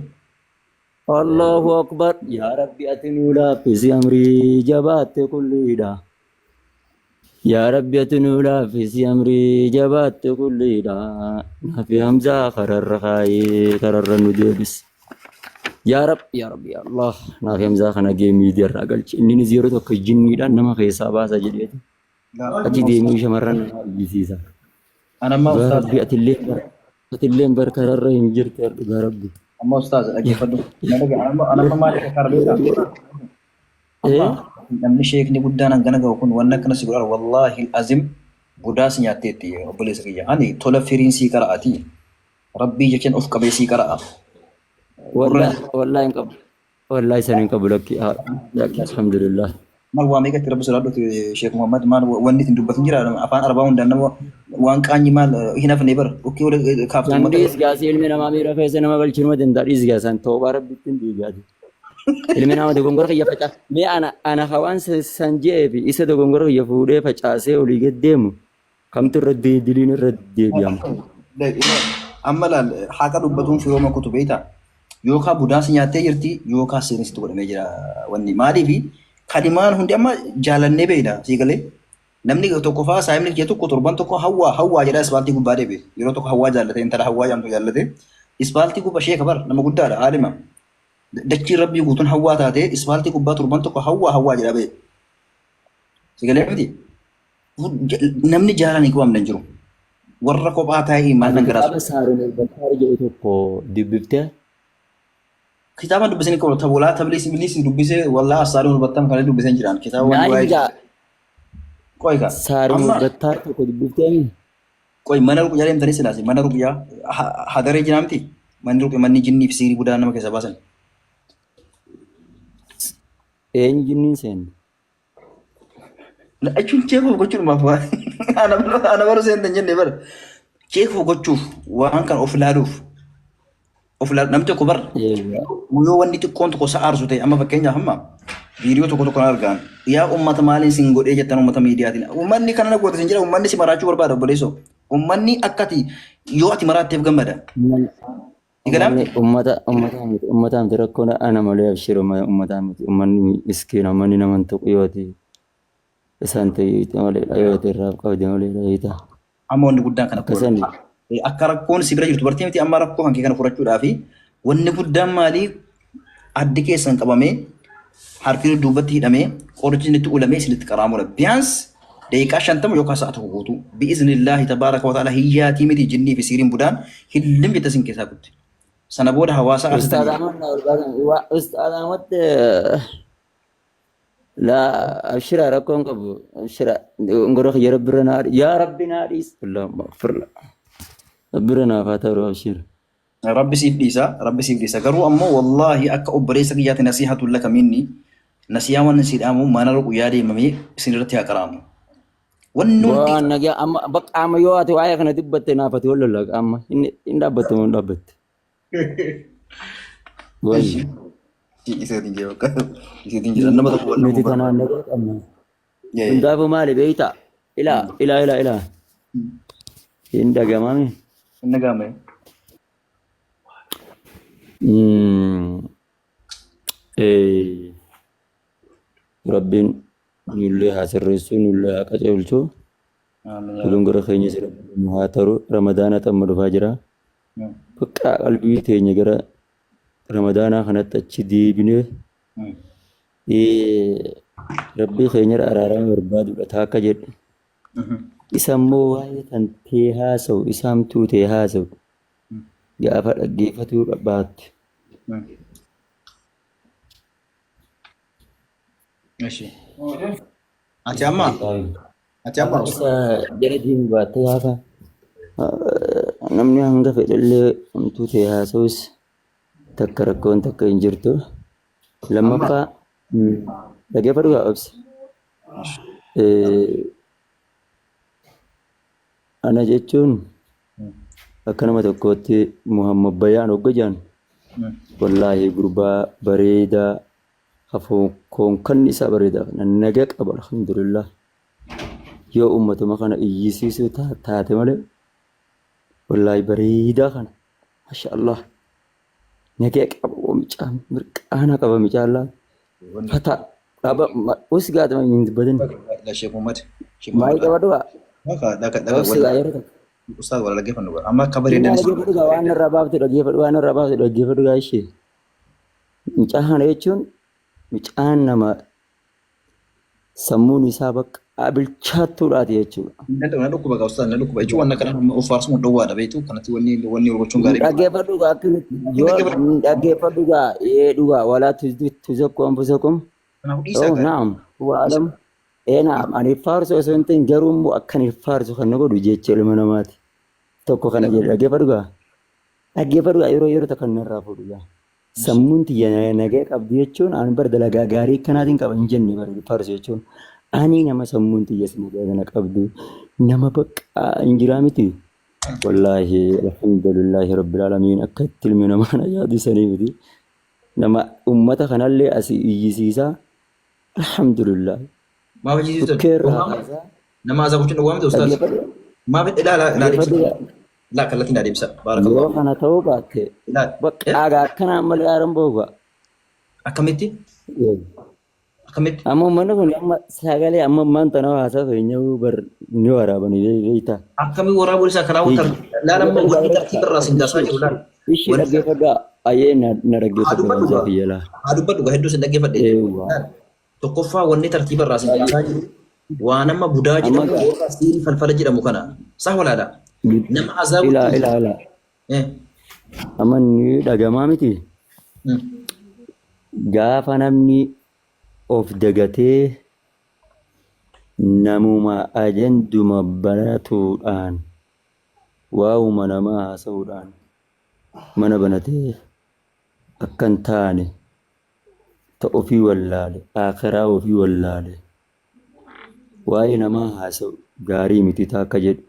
Speaker 3: Allahu Akbar yaa Rabbi ati nuu laaffisi amrii jabaatte kulliidha. يا رب يتنولا في سيامري جبات كل دا نافي همزة قرر رخاي قرر ندوبس يا رب يا الله نافي همزة خنا جيمي دير راقل إني نزيرو توك جني دا نما خيسا باسا جديد أتي ديمي شمرن بيسيسا
Speaker 2: أنا ما أستاذ
Speaker 3: ربي أتلين بر قرر ينجر يا ربي
Speaker 2: أما أستاذ أجي فدو أنا ما مالك كاربيتا namni sheekni guddaan hangana gahu kun wanna kana si godhaa wallahi azim budaas nyaatteetti obboleessa kiyya ani tola firiin sii qara'ati rabbii jechaan of qabee sii qara'a.
Speaker 3: Wallahi sanin qabu lakki alhamdulillah.
Speaker 2: Maal waa meeqatti rabbi sodaadhuti sheek Muhammad maal wanni ittiin dubbatin jira afaan arbaa hundaan nama waan qaanyi maal hin hafne bara ukkii wal kaaftu.
Speaker 3: Nandis gaasii ilmi namaa miira keessa nama galchinu dandaadhiis gaasan ta'uu rabbitti hin diigaati. Ilmi namaa dogongora kiyya facaase mee ana hawaan san je'ee fi isa dogongora kiyya fuudhee facaasee olii gad deemu kamtu irra diliin irra deebi'ama.
Speaker 2: Amma laal haqa dubbatuun firooma kutu beekta yookaan budaas nyaattee jirti yookaan seenesitti godhamee jira wanni maaliifi kadimaan hundi amma jaalannee beekna siigalee namni tokko fa'aa saayimni kee tokko torban tokko hawwaa jedhaa ispaaltii gubbaa deebi yeroo tokko hawwaa jaallate intala hawwaa jaamtu jaallate ispaaltii gubbaa shee kabar nama guddaadha aalima. Dachii rabbii guutuun hawwaa taatee ispaaltii gubbaa torban tokko hawwaa jedha bee. Sigalee miti namni jaalaan hin qabamne jiru. Warra kophaa taa'ee maal dhangalaasu.
Speaker 3: Kitaaba Saaroon Bakkaari jedhu tokko dubbiftee.
Speaker 2: Kitaaba dubbisanii qabu tabolaa tabilee sibiilis dubbisee wallaa Saaroon Battam kan dubbisee jiran kitaaba
Speaker 3: waan waa'ee.
Speaker 2: Qoyga.
Speaker 3: Saaroon Bakkaari tokko dubbiftee.
Speaker 2: Qoy mana ruqyaa deemtanii silaasi mana ruqyaa hadaree jira miti manni ruqyaa manni jinnii fi siirii budaa nama keessa baasan.
Speaker 3: Eenyu jinniin seenu?
Speaker 2: Achuun ceekuuf gochuudhaaf waan ana bara seentan jennee bara ceekuuf gochuuf waan kan of ilaaluuf namni tokko bara yoo wanni xiqqoon tokko sa'aarsu ta'e amma fakkeenyaaf amma viidiyoo tokko argaan yaa uummata maaliin sin godhee jettan uummata miidiyaatiin uummanni kana goote sin jira uummanni si maraachuu barbaada obboleessoo uummanni akkati yoo ati maraatteef gammada.
Speaker 3: Uummataan rakkoon ana malee abshiru uummataan miti uummanni miskiina uummanni naman tokko yooti isaan ta'e malee yooti irraa qabde malee dhayitaa.
Speaker 2: Amma wanni guddaan kana akka rakkoon si bira jirtu bartee miti amma rakkoo kan kee kana furachuudhaaf wanni guddaan maalii addi keessan qabamee harki duubatti hidhamee qorichi itti ulamee isinitti qaraamudha. Biyaans daqiiqaa 50 yookaan sa'a tokko guutuu bi'iznillaahi tabaaraka wa ta'ala hiyyaatii miti jinnii fi siiriin budaan hillim bitta sin keessaa kutti. Sana booda hawaasa
Speaker 3: Ustaz
Speaker 2: asitanii.
Speaker 3: Ahmad na ulbatan. Ustaz Ahmad لا أبشر أراكم قبل أبشر نقول يا رب رنا يا رب ناديس اللهم اغفر له ربنا فاتر أبشر
Speaker 2: Rabbi siif dhiisa, Rabbi siif dhiisa. Garuu ammoo wallaahi akka obboleessa kiyyaatti nasiihatu laka minni nasiyaa waan si dhaamu mana ruqu yaadamee isin irratti haa qaraamu. Wanni hundi
Speaker 3: waan nagaa amma bakka amma yoo ati waa'ee kana dubbatte naafate wal lola amma hin dhaabbatte moo hin dhaabbatte wayyi
Speaker 2: isaatiin jee bakka isaatiin jedhan nama tokko wal
Speaker 3: nuti
Speaker 2: dhabu.
Speaker 3: kanaan nagaa qabna hundaafu maali beeyta ilaa hin dhagamame
Speaker 2: Inni gaame.
Speaker 3: rabbiin nullee haa sirreessu nullee haa qajeelchu Kuduun gara keenya jira haa ta'u ramadaana amma dhufaa jira bakka qalbii teenya gara ramadaanaa kanatti achi deebinee rabbii keenya araarama barbaadudha taakka jedhu isa immoo waa'ee kan tee haasa'u isaamtuu tee haasa'u gaafa dhaggeeffatuu baatte.
Speaker 2: Ati amma
Speaker 3: Isa jara deemu baattee gaafa namni hanga fedhallee hamtuu ta'e haasa'us takka rakkoon takka hin jirtu. Lammaffaa dhaggeeffadhu gaa obsi. Ana jechuun akka nama tokkootti Muhammad Bayyaan Hoggajaan wallaahi gurbaa bareedaa hafoon kan isaa bareedaa naga qaba alhamdulillah. Yoo ummatuma kana iyyisiisuu taate malee wallaahi bareedaa kana mashaallah naga qaba oomichaan mirqaana qaba micaalaa fata dhaba usi gaatama hin dubbatin maayii qaba dhugaa obsi gaa yeroo takka.
Speaker 2: Ustaz wala dhaggeeffannu amma akka bareedan
Speaker 3: Dhaggeeffadhu waan irraa baafte dhaggeeffadhu gaa ishee. Mucaan jechuun mucaan nama sammuun isaa bakka bilchaattuudhaati jechuudha.
Speaker 2: na dhukkuba gaa ustaz na dhukkuba jechuun waan kana of faarsuu dhowwaadha beektu kanatti wanni gochuun gaarii.
Speaker 3: Dhaggeeffadhu gaa yoo dhaggeeffadhu gaa dhugaa walaa tuzakku anfusakum.
Speaker 2: Kanaafuu dhiisaa gaarii.
Speaker 3: Naam waalam naam ani faarsu osoo hin ta'in garuu immoo akkan faarsu kan na godhu jecha ilma namaati. Tokko kana jedhe dhaggeeffadhu gaa yeroo takka narraa fuudhu gaa. Sammuun tiyya nagaa qabdi jechuun ani bar dalagaa gaarii akkanaatiin qaba hin jenne faarsu jechuun ani nama sammuun tiyyas nagaa kana qabdu nama bakka hin jiraa miti. Wallaahi alhamdulillahi rabbil aalamiin akka itti ilmi namaa na yaadisanii miti. Nama uummata kanallee asii iyyisiisaa alhamdulillah.
Speaker 2: Maaf jiisitu
Speaker 3: Bukkeerraa kaasaa
Speaker 2: nama azaabuchuun dhowwaamte ustaz.
Speaker 3: dhaggeeffadhu.
Speaker 2: Maaf ilaa deebisa. Ilaa kallattiin daa deebisa.
Speaker 3: Yoo
Speaker 2: Baarakallahu.
Speaker 3: kana ta'uu baatte bakka aagaa akkanaan malee aaran booga.
Speaker 2: Akkamitti? Akkamitti?
Speaker 3: Amma mana kun amma sagalee amma maanta nama haasaa feenyuu bar ni waraabanii beeyta.
Speaker 2: Akkamii waraabuu isaa karaa wanta laalamma wanti tartiiba irraa sin daasaa jiru laal.
Speaker 3: Ishee dhaggeeffadhaa ayyee na dhaggeeffadhu isaa kiyyalaa.
Speaker 2: Haa dubbadhu gaa hedduu sin dhaggeeffadhe. Tokkoffaa wanni tartiiba irraa sin daasaa jiru waan amma budaa jedhamu yookaan siin falfala jedhamu kana saa walaadha. Nama azaabu.
Speaker 3: Ilaa. Amma ni dhagamaa miti. Gaafa namni of dagatee namuma ajanduma baratuudhaan waa'uma namaa haasa'uudhaan mana banatee akkan taane ta ofii wallaale akhiraa ofii wallaale waa'ee namaa haasa'u gaarii miti taakka jedhe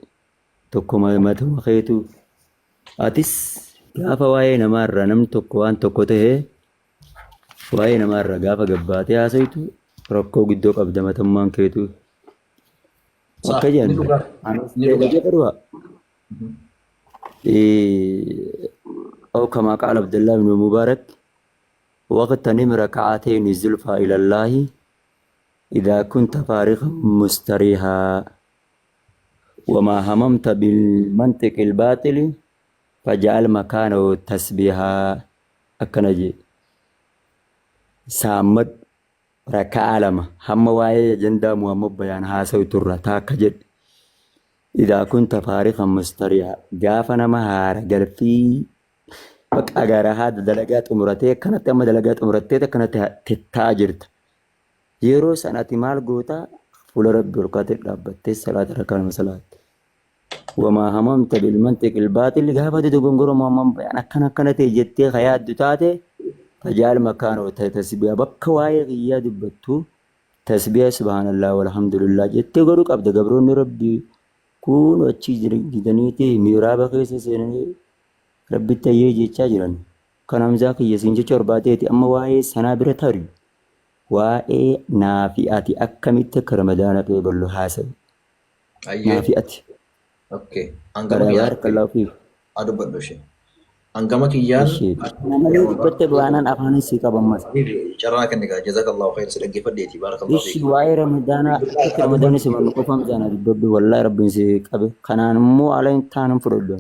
Speaker 3: tokko matuma keetu atis gaafa waa'ee namaarraa namni tokko waan tokko ta'ee waa'ee namaarraa gaafa gabbaatee haasa'utu rakkoo guddoo qabda matammaan keetu. Akka jennu dhaggeeffadhu أو كما قال عبد الله بن مبارك واغتنم ركعتين زلفى إلى الله إذا كنت فارغا مستريحا وما هممت بالمنطق الباطل فجعل مكانه تسبيحا أكنجي سامد ركعة لما هم واي جندا محمد بيان هاسو ترى تاكجد إذا كنت فارغا مستريحا قافنا مهار قرفي Bakka agaaraa haadha dalagaa xumuratee akkanatti amma dalagaa xumuratteet akkanatti taa'aa jirta. Yeroo sanatti maal goota fuula rabbi olkaatee dhaabbattee salaata rakkaan salaatti. Wamaa hamamta bilmantiq ilbaaxilli gaafa dogongora mamman bayan akkana ta'e jettee hayaaddu taate tajaal makaanoo tasbiyaa bakka waa'ee qiyyaa dubbattu tasbiyaa subhaanallah walhamdulillah jettee godhu qabda gabroonni rabbii kun achi jiraniiti miiraaba keessa seenanii rabbitti ayyee jechaa jiran. Kan hamzaa kiyya siin jecha barbaadeeti amma waa'ee sanaa bira tari waa'ee naafi ati akkamitti akka ramadaana ta'e ballo haasa'i. Naafi ati.
Speaker 2: Okay. Angama kiyyaan.
Speaker 3: Barakallahu fiik.
Speaker 2: Adu badoshe. Angama kiyyaan.
Speaker 3: Namalee dubbatte bu'aanan afaanis sii qaban masa.
Speaker 2: Carraa kan egaa jazakallahu khayr si dhaggeeffadheeti barakallahu
Speaker 3: Ishi
Speaker 2: fiik.
Speaker 3: waa'ee ramadaanaa akka ramadaanni si mannu qofam jaana dubbaddu wallaahi rabbiin si qabe kanaan immoo ala hin taanan fudhadhu.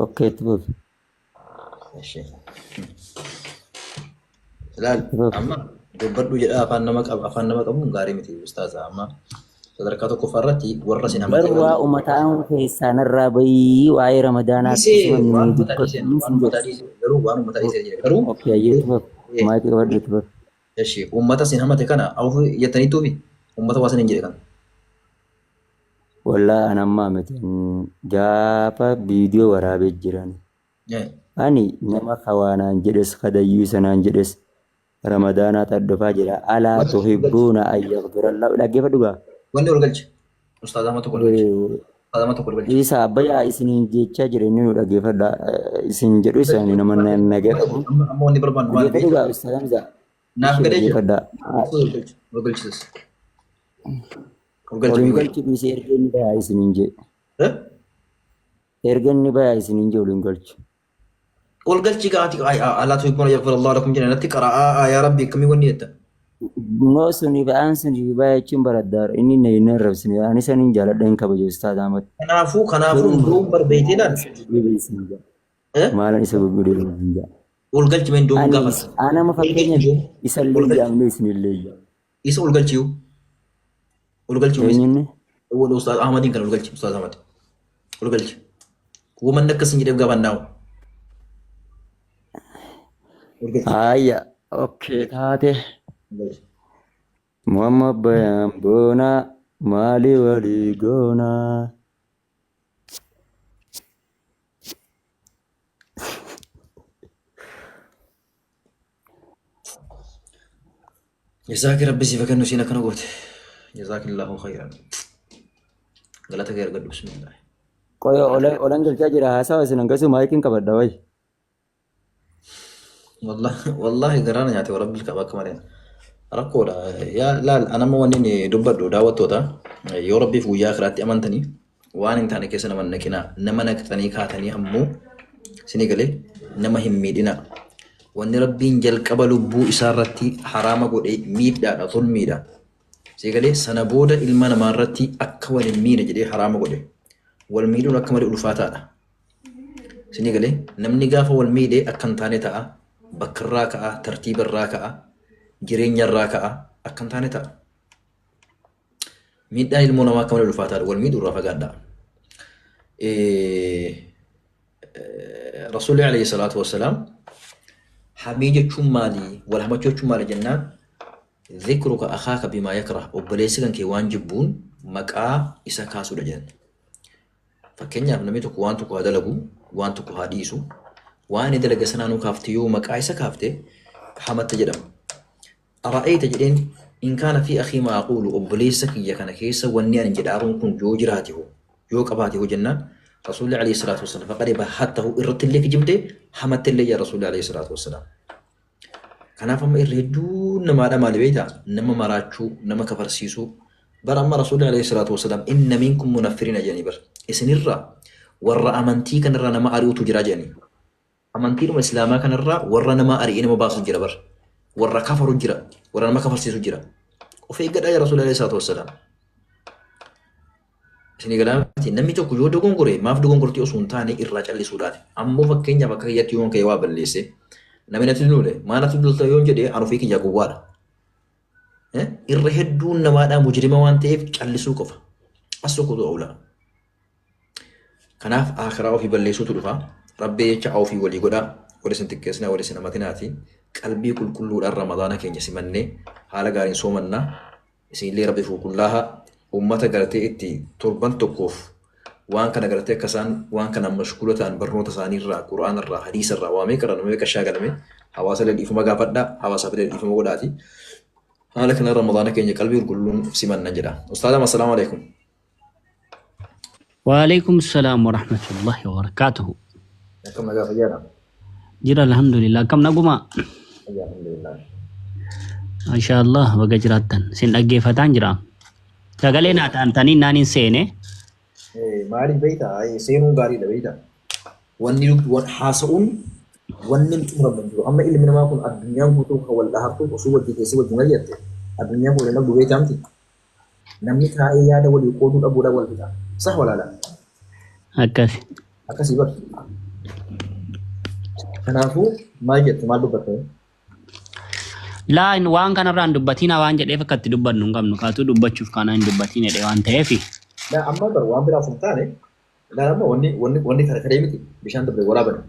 Speaker 3: Okay itti fufi.
Speaker 2: Eshi. Ilaal amma dubbadhu jedha afaan nama qabu gaarii miti ustaaza amma sadarkaa tokkoffaa irratti warra sin hamate
Speaker 3: Barwaa uummataan keessaa narraa bayii waa'ee ramadaanaa
Speaker 2: waan ummata dhiise garuu waan ummata dhiise jedhe garuu
Speaker 3: Okay ayyee itti fufi. Maayikii qabadhu itti fufi.
Speaker 2: eshi ummata sin hamate kana awfu jettaniituufi ummata waa sin hin jedhe kana.
Speaker 3: Wallaahi an ammaa miti gaafa viidiyoo waraabee jiran. Ani nama kawaanaan jedhes kadayyuu sanaan jedhes ramadaanaa taddofaa jira alaa tuhibbuuna an yaghfirallahu dhaggeeffadhu gaa.
Speaker 2: Wanni ol galche ustaazama tokko ol galche ustaazama tokko ol galche.
Speaker 3: Isa abbayyaa isiniin jechaa jira inni nu dhaggeeffadha isin jedhu isaanii nama nagaa qabu.
Speaker 2: Amma wanni barbaannu maal
Speaker 3: Dhaggeeffadhu gaa ustaazam isaa.
Speaker 2: naaf gadee jira
Speaker 3: Dhaggeeffadha.
Speaker 2: ol galchis ol
Speaker 3: Waliin
Speaker 2: galche
Speaker 3: galchi dhiisee erga inni bayaa isiniin jee. Erga inni bayaa isiniin jee waliin galchu.
Speaker 2: ol galchi gaati alaa tuhibbuuna yaghfirallahu lakum jedhanatti qara'aa yaa rabbi akkamii wanni jetta.
Speaker 3: Ngoo suni ba'aan suni bayaa jechuun baraddaara inni na hin arrabsine ani saniin jaaladha hin kabaju ustaaz Ahmad.
Speaker 2: Kanaafuu ndoon barbeeytee laal
Speaker 3: Maalan isa gurgudee hin jaa.
Speaker 2: ol galchi mee ndoon gaafas
Speaker 3: Anama fakkeenya isa illee jaamne isinillee jaa.
Speaker 2: isa ol galchiyu ol galchiyu
Speaker 3: Eenyunni?
Speaker 2: wal ustaaz Ahmadiin kan ol galchi ustaaz Ahmad ol galchi woman akkasin jedheef gaafannaawu.
Speaker 3: Ayya, okay taate. Muhammad bayaan boonaa maali walii goonaa.
Speaker 2: جزاك ربي سيفك انه سينا كنا قوت جزاك الله خيرا غلطة غير قد بسم الله
Speaker 3: Koyo olan galchaa jira haasawa isin hangasu maayikiin qabadha wayi.
Speaker 2: والله قرانا ياتي ورب الكعبة كمان ركولا يا لا انا ما وني دبدو دعوتوتا يا ربي في ويا اخرتي امنتني وان انت انا كيسنا من نكنا نما نكتني كاتني امو سنيغلي نما هميدنا وان ربي جل قبل بو اسارتي حرام غودي ميدا ظلميدا سيغلي سنبودا علما مارتي اكول مينا جدي حرام غودي والميدو لكمل الفاتا سنيغلي نمني غافا والميدي اكنتاني تا بكرا كا ترتيب الراكعه جرين الراكعه اكنتاني تا ميدا علمنا ما كمل الفاتا والميدو رافقادا رسول الله عليه الصلاه والسلام حميجة مالي والهمجة مالي جنان ذكرك أخاك بما يكره وبليسكن كي وانجبون مكا إساكاسو لجن فكنيا نميتك وانتك هدلقو وانتك هاديسو واني دلق سنانو كافتيو مكا إساكافته حمد تجرم أرأيت جدين إن كان في أخي ما أقول وبليسك يكن كيسا ونيان جدارون كن جو جراته جو قباته جنان رسول الله عليه الصلاة والسلام فقد بحثه إرت اللي في جمده حمد اللي يا رسول الله عليه الصلاة والسلام كان فما إردون نما دام البيتا نما مراتشو نما كفرسيسو بر أما رسول الله عليه الصلاة والسلام إن منكم منفرين جانبر إسن الرا ورا أمنتي كان الرا نما أريو تجرا جاني أمنتي نما إسلاما كان الرا ورا نما أري نما باص جرا بر ورا كفر جرا ورا نما كفرسيسو جرا وفي قد يا رسول الله عليه الصلاة والسلام Sini galaati namni tokko yoo dogongore maaf dogongortii osoo hin taane irraa callisuudhaati. Ammoo fakkeenyaaf akka kiyyatti yoon ka'e waa balleesse namni natti lule maa natti lulta yoon jedhee an ofii kiyya gowwaadha. Irra hedduun namaadhaa mujrima waan ta'eef callisuu qofa. As tokkotu oolaa. Kanaaf akhiraa ofii balleessuutu dhufa. Rabbi jecha ofii walii godhaa wali isin xiqqeessinaa wali isin amatinaati qalbii qulqulluudhaan ramadaana keenya simannee haala gaariin soomannaa isinillee rabbi qulqullaaha ummata gartee itti torban tokkoof waan kana gartee akka isaan waan kana mashkuula ta'an barnoota isaaniirraa quraanarraa hadiisarraa waamee qaranamee qashaa galame hawaasa dhiifama gaafadhaa hawaasaaf dhiifama godhaati haala kana ramadaana keenya qalbii qulqulluun simanna jedha ustaadama assalaamu alaikum
Speaker 1: وعليكم السلام ورحمة الله وبركاته.
Speaker 2: akkam nagaa fayyaadha
Speaker 1: جرى الحمد لله كم نقوم
Speaker 2: alhamdulillah
Speaker 1: ما شاء الله بقى جراتن سين أجي فتان جرا تقالين أتان تاني نانين سينه
Speaker 2: maaliif beeyta seenuun gaariidha beeyta wanni haasa'uun wanni xumuramne jiru amma ilmi namaa kun addunyaan guutuu kan wal dhahartu osoo wajji keessi wajji mari'atte addunyaan kun nama beeyta miti namni taa'ee yaada walii qooduu dhabuudha wal fixa sah walaala
Speaker 1: أكاس
Speaker 2: akkasii bar kanaafuu maal jette maal dubbatte
Speaker 1: لا إن وان كان ران دبتين وان جد إيه فكت دبر نعم نكاتو دبر شوف كان إن دبتين إيه وان تهفي
Speaker 2: nah amma bar waan biraa sun taane nama wanni kadee miti bishaan dabre waraabani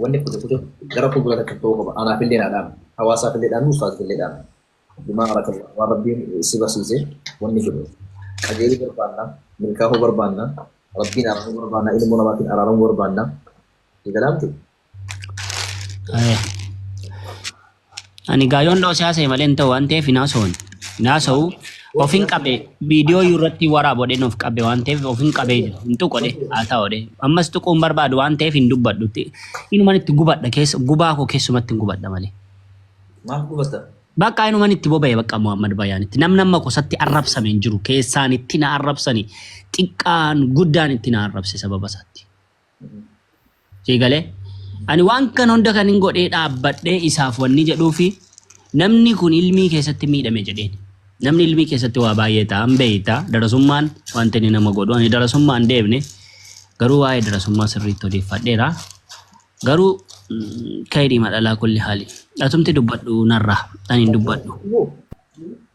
Speaker 2: wanni kutu gara fuuldura takka ta'uu qaba anaaf illee naadhaan hawaasaaf illee dhaan ustaas illee dhaan bimaa arakallah waan rabbiin si barsiise wanni jedhu qajeelii barbaanna milkaa'uu barbaanna rabbiin araaruu barbaanna ilmoo namaatiin araaruu barbaanna digalaamti
Speaker 1: أنا قايون لو سياسة مالين تو أنت في ناسون ناسو وفين كابي فيديو يورتي ورا بودي نوف كابي وانت وفين كابي انتو كده آتا ودي أما ستكون برباد وانت في ندوبات دوتي إنو ماني تجوبات ده كيس جوبا هو كيس ما تجوبات ده مالي
Speaker 2: maaf gubasta
Speaker 1: بقى إنو ماني تبوا بيا بقى محمد بياني تنام نام كو ستي عرب سمين جرو كيساني تنا عرب سني تكان جودان تنا عرب سي سبب ساتي شيء قاله أنا وان كان هندا كان يقول إيه أبد إيه إساف ونيجا دوفي نمني كون علمي كيسة ميدا مجدين نمني علمي كيسة وابايتا أمبيتا درسومان وانتني نما قدوان درسومان ديبني غرو واي درسومان سريتو دي فديرا غرو كايري مات على كل حالي أتوم تدبدو نرى تاني دبدو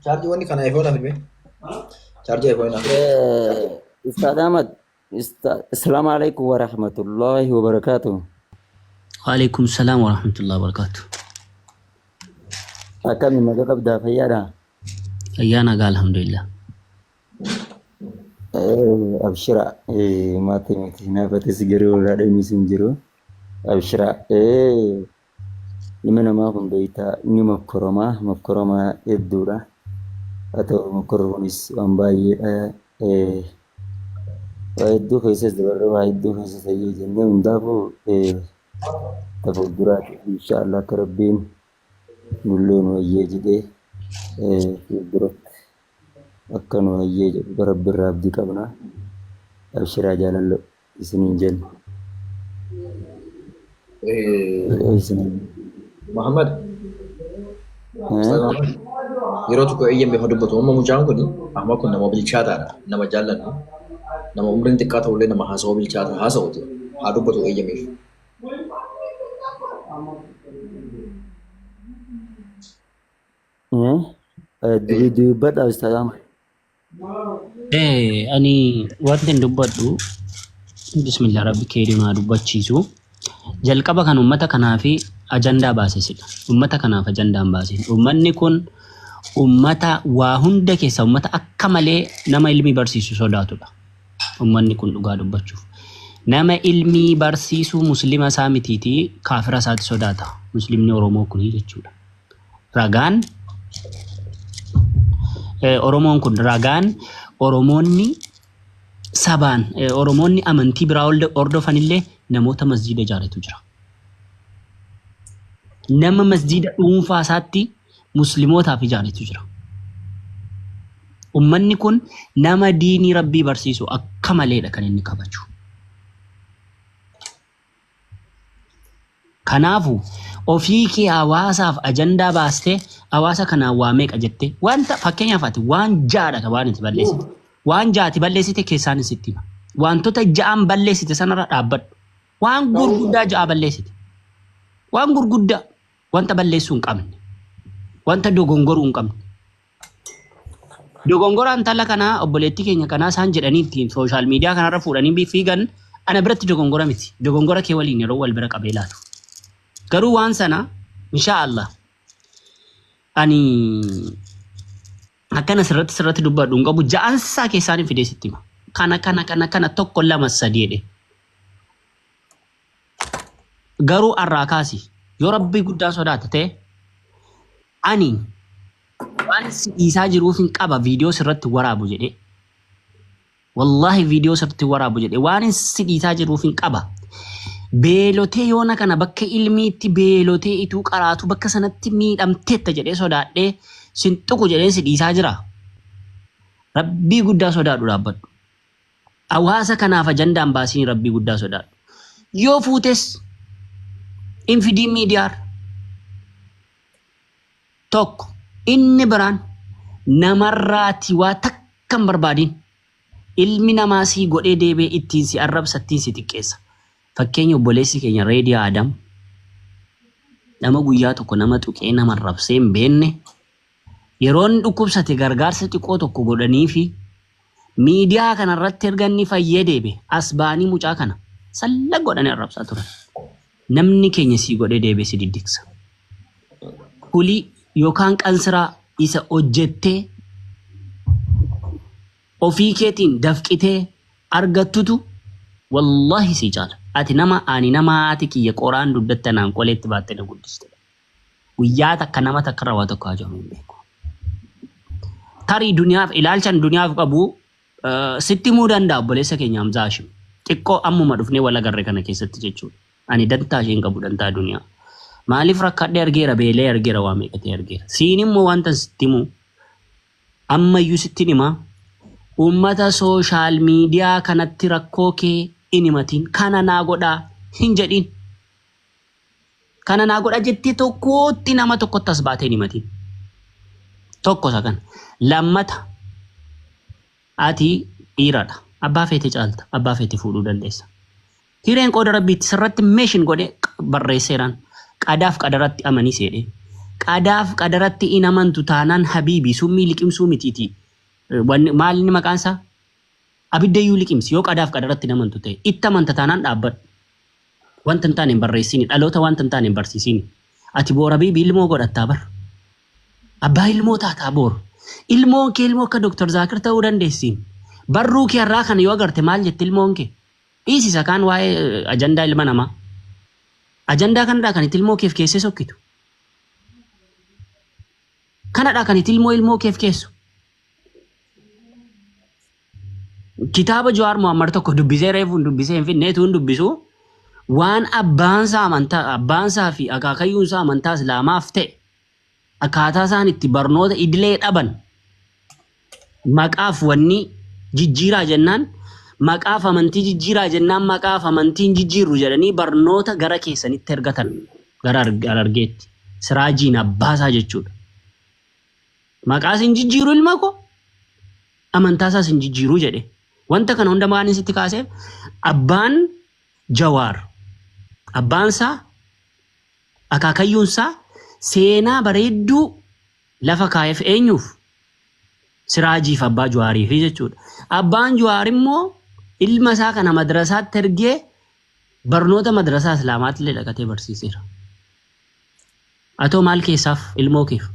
Speaker 2: charge wanni kana iphone afime charge iphone afime
Speaker 3: Ustaz Ahmad, Assalamualaikum warahmatullahi wabarakatuh.
Speaker 1: وعليكم السلام ورحمة الله وبركاته
Speaker 3: Akkam naga qabda fayyaadha?
Speaker 1: أيانا قال الحمد لله
Speaker 3: Abshira, mati nafati sigari wala demi sinjiro. Abshira, lima nama kun beita ni makoroma eddura atau makoronis ambaye eddu kaises dabarra eddu kaises ayi jenne undafu تفضلات إن شاء الله كربين نلون ويجده يدرك أكن ويجد برب الراب دي كبنا أبشر جالا له سنين جن
Speaker 2: Muhammad yeroo tokko eeyyamee dubbatu amma mucaan kun amma kun nama bilchaataadha nama jaalladhu nama umriin xiqqaa ta'ullee nama haasawaa bilchaata haasawuti haa dubbatu eeyyameef
Speaker 3: di bada Ustaz Ahmad.
Speaker 1: أني وقت دبّدو بسم الله ربي كريم دبّتشيسو jalqaba kan ummata kanaafi ajandaa baasisudha. Ummata kanaaf ajandaan baasise. Ummanni kun ummata waa hunda keessa ummata akka malee nama ilmi barsiisu sodaatudha. Ummanni kun dhugaa dubbachuuf. Nama ilmi barsiisu muslima isaa mitiiti kaafira isaati sodaata. Muslimni Oromoo kun jechuudha. Ragaan Oromoon kun ragaan Oromoonni sabaan Oromoonni amantii biraa hordofanillee namoota masjiida ijaaratu jira. Nama masjiida dhuunfaa isaatti muslimootaaf ijaaratu jira. Ummanni kun nama diinii rabbii barsiisu akka maleedha kan inni kabaju. Kanaafu ofii kee hawaasaaf ajandaa baastee hawaasa kanaan waa meeqa jettee wanta fakkeenyaaf ati waan jaadha ka waan itti balleessite. Waan jaati balleessite keessaan sitti hima. Wantoota ja'an balleessite sanarra dhaabbadhu. Waan gurguddaa ja'a balleessite. Waan gurguddaa wanta balleessuu hin qabne. Wanta dogongoruu hin qabne. Dogongoraan tala kanaa obboleettii keenya kanaa isaan jedhanii ittiin sooshaal miidiyaa kanarra fuudhanii fiigan Ana biratti dogongora miti. Dogongora kee waliin yeroo wal bira qabee laatu. Garuu waan sana inshaallah ani akkana sirratti dubbadhu hin qabu ja'ansaa keessaan fidee sitti hima. Kana tokko lama sadii jedhe. Garuu arraa kaasi yoo rabbii guddaa sodaata ta'e ani waan si dhiisaa jiruuf hin qaba viidiyoo sirratti waraabu jedhe. Wallahi viidiyoo sirratti waraabu jedhe waan si dhiisaa jiruuf hin qaba. Beelotee yoona kana bakka ilmiitti beelotee ituu qaraatu bakka sanatti miidhamteetta jedhee sodaadhee sin tuqu jedhee si dhiisaa jira. Rabbii guddaa sodaadhu dhaabbadhu. Hawaasa kanaaf ajandaan baasiin rabbii guddaa sodaadhu. Yoo fuutes infidii miidiyaar tokko inni biraan namarraati waa takka hin barbaadin. Ilmi namaa sii godhee deebee ittiin si arrabsattiin si xiqqeessa. Fakkeenya obboleessi keenya Reediyaa Adam nama guyyaa tokko nama tuqee nama arrabsee hin beekne yeroon dhukkubsate gargaarsa xiqqoo tokko godhanii fi miidiyaa kanarratti erga inni fayyee deebe as baanii mucaa kana salla godhanii arrabsaa turan. Namni keenya sii godhee deebee si diddigsa. Kulii yookaan qansiraa isa hojjettee ofii keetiin dafqitee argattutu wallahi si caala. Ati nama ani nama ati kiyya qoraan duddatta naan qoleetti baattee na guddiste. Guyyaa takka nama takka rawaa tokko hajamu hin beeku. Tarii duniyaaf ilaalchan duniyaaf qabu sitti muu danda'a obboleessa keenya Hamzaa Hashim. Xiqqoo ammuma dhufnee wal agarre kana keessatti jechuudha. Ani dantaa isheen qabu dantaa duniyaa. Maaliif rakkadhee argeera beelee argeera waa meeqatee argeera. Siin immoo wanta sitti muu ammayyuu sitti himaa uummata sooshaal miidiyaa kanatti rakkoo kee inimatiin kana naa godhaa hin jedhin. Kana naa godha jettee tokkotti nama tokkotti as baatee himatiin. Tokko isa kana. Lammata ati dhiiradha. Abbaa feete caalta. Abbaa feete fuudhuu dandeessa. Hireen qooda rabbiitti sirratti meeshin godhe barreesseeraan. Qadaaf qadaratti amanii seedhe. Qadaaf qadaratti in amantu taanaan habiibii summii liqimsuu mitiiti. Maal inni maqaan isaa? Abiddayyuu liqimsi yoo qadaaf qadaratti in amantu ta'e. Itti amanta taanaan dhaabbadhu. Wanta hin taane hin barreessini. Dhaloota wanta hin taane hin barsiisini. Ati boora habiibii ilmoo godhattaa bar. Abbaa ilmoo taataa boor. Ilmoon kee ilmoo akka Dr. Zaakir ta'uu dandeessiin. Barruu kee irraa kana yoo agarte maal jette ilmoon kee? Dhiisisa kaan waa'ee ajandaa ilma namaa. Ajandaa kanadhaa kan itti ilmoo keef keessee sokkitu. Kanadhaa kan itti ilmoo keef keessu. Kitaaba Jawaar Mohammad tokko dubbisee reefuun dubbisee hin finneetuun dubbisu waan abbaansaa fi akaakayyuunsaa amantaa Islaamaaf ta'e akkaataa isaan itti barnoota idilee dhaban maqaaf wanni jijjiiraa jennaan maqaaf amantii jijjiiraa jennaan maqaaf amantiin jijjiirru jedhanii barnoota gara keessanitti ergatan gara argeetti siraajiin abbaasaa jechuudha. Maqaas hin jijjiiru ilma koo amantaasaas hin jijjiiru jedhe. Wanta kana hunda maaliin sitti kaaseef abbaan Jawaar abbaansaa akaakayyuunsaa seenaa bareedduu lafa kaayef eenyuuf siraajiif abbaa Jawaariif jechuudha. Abbaan Jawaar immoo ilma isaa kana madrasaatti ergee barnoota madrasaa Islaamaatti illee dhaqatee barsiiseera. Atoo maal keessaaf ilmoo keef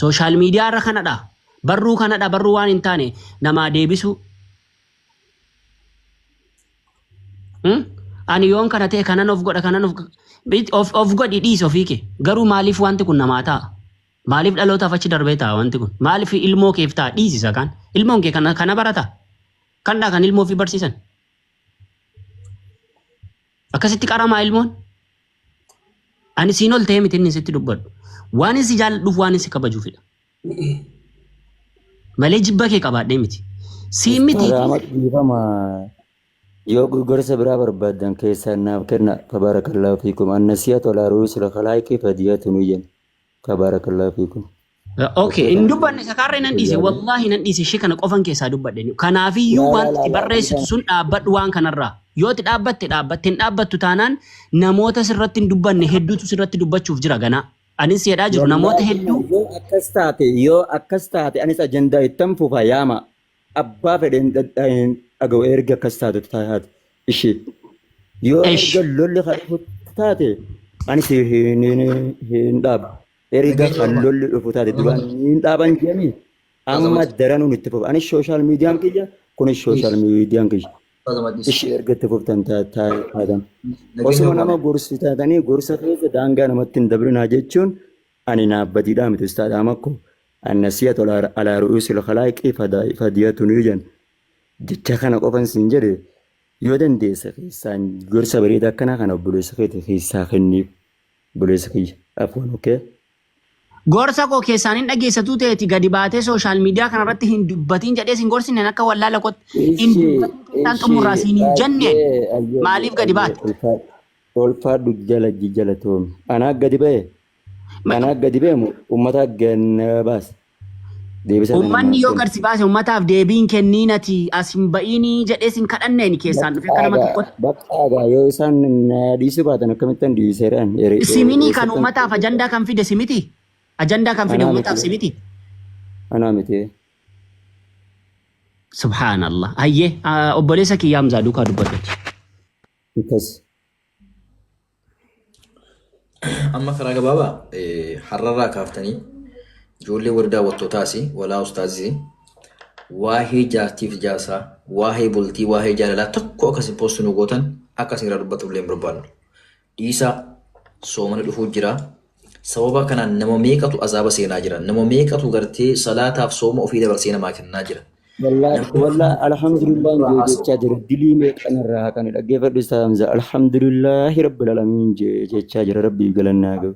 Speaker 1: sooshaal miidiyaa irra kanadha barruu waan hin taane namaa deebisu. Ani yoon kana ta'e kanan of godha kanan of godhi dhiis ofii kee garuu maaliif wanti kun namaa ta'a? Maaliif dhalootaaf achi darbee ta'a wanti kun? Maaliif ilmoo keef ta'a dhiisisa kan? Ilmoon kee kana barata? Kanadhaa kan ilmoo fi barsiisan? Akkasitti qaramaa ilmoon? Ani siin ol ta'ee miti inni sitti dubbadhu. Waan inni si jaalladhuuf waan inni si kabajuufidha. Malee jibba kee qabaadhee miti. Siin miti.
Speaker 3: Yoo gorsa biraa barbaadan keessaa naaf kenna tabaarakallaahu fiikum annasiyatu alaa ruusil khalaaiqi fadiyatun iyyan tabaarakallaahu fiikum.
Speaker 1: Okay, in dubbanne sakarree nan dhiise wallahi nan dhiise ishee kana qofan keessaa dubbadhe. Kanaafiyyuu wanti barreessitu sun dhaabbadhu waan kanarraa. Yoo ti dhaabbatte hin dhaabbattu taanaan namoota sirratti hin dubbanne hedduutu sirratti dubbachuuf jira ganaa. Anis jedhaa jiru namoota hedduu.
Speaker 3: Yoo akkas taate anis ajandaa ittan fufa yaama abbaa fedheen dhaga'u erga akkas taate ishee Yoo
Speaker 1: Ish.
Speaker 3: erga lolli kan dhufu taate ani si hin dhaabu. Erga kan lolli dhufu taate duraan hin dhaaban jedhanii amma daranuun itti fufa. Anis sooshaal miidiyaan kiyya kunis sooshaal miidiyaan kiyya. Ishee erga itti fuftan taatan. Osoo nama gorsi taatanii gorsa keessa daangaa namatti hin dabrinaa jechuun ani naabbatiidhaa miti ustaadhaa makko. Annasiyatu alaa ru'uusil khalaayiqii fadiyatu ni jan. Jecha kana qofan siin jedhe yoo dandeessa keessaan gorsa bareedaa akkanaa kana obboleessa keetii keessaa kenniif obboleessa kiyya. Afuun okkee.
Speaker 1: Gorsa koo keessaan hin dhageessatu ta'eeti gadi baatee sooshaal miidiyaa kanarratti hin dubbatiin jedhee sin gorsine akka wallaala kotti hin dubbatiin keessaan xumurraa siin hin jenne maaliif gadi baate?
Speaker 3: Olfaadhu jala toomi. Anaa gadi ba'e. Anaa gadi ba'e uummata ganna baase.
Speaker 1: Uummanni yoo garsi baase uummataaf deebiin kenniinati as hin ba'iinii jedhee sin kadhanneen keessaan dhufe akka nama tokkotti.
Speaker 3: Baqqaagaa yoo isaan dhiisuu baatan akkamittan dhiiseedhaan.
Speaker 1: Siminii kan uummataaf ajandaa kan fide simiti? Ajandaa kan fide uummataaf simiti?
Speaker 3: Anaa miti.
Speaker 1: Subhaanallah. Hayyee obboleessa kiyyaa Hamzaa duukaa dubbadhati.
Speaker 3: Akkas.
Speaker 2: Amma karaa gabaabaa har'arraa kaaftanii ijoollee warra daawwattootaas walaa ustaazii waa'ee jaartiif jaarsaa waa'ee bultii waa'ee jaalalaa tokko akkasii poostu nu gootan akkasii irraa dubbatuuf illee hin barbaannu. Dhiisaa soomani dhufuu jira. Sababa kanaan nama meeqatu azaaba seenaa jira. Nama meeqatu gartee salaataaf sooma ofii dabarsee namaa kennaa jira.
Speaker 3: Wallah alhamdulillah jechaa jira. Dilii meeqanirraa kan dhaggeeffadhu isaa Hamza. Alhamdulillahi rabbil alamin jechaa jira rabbii galannaa gahu.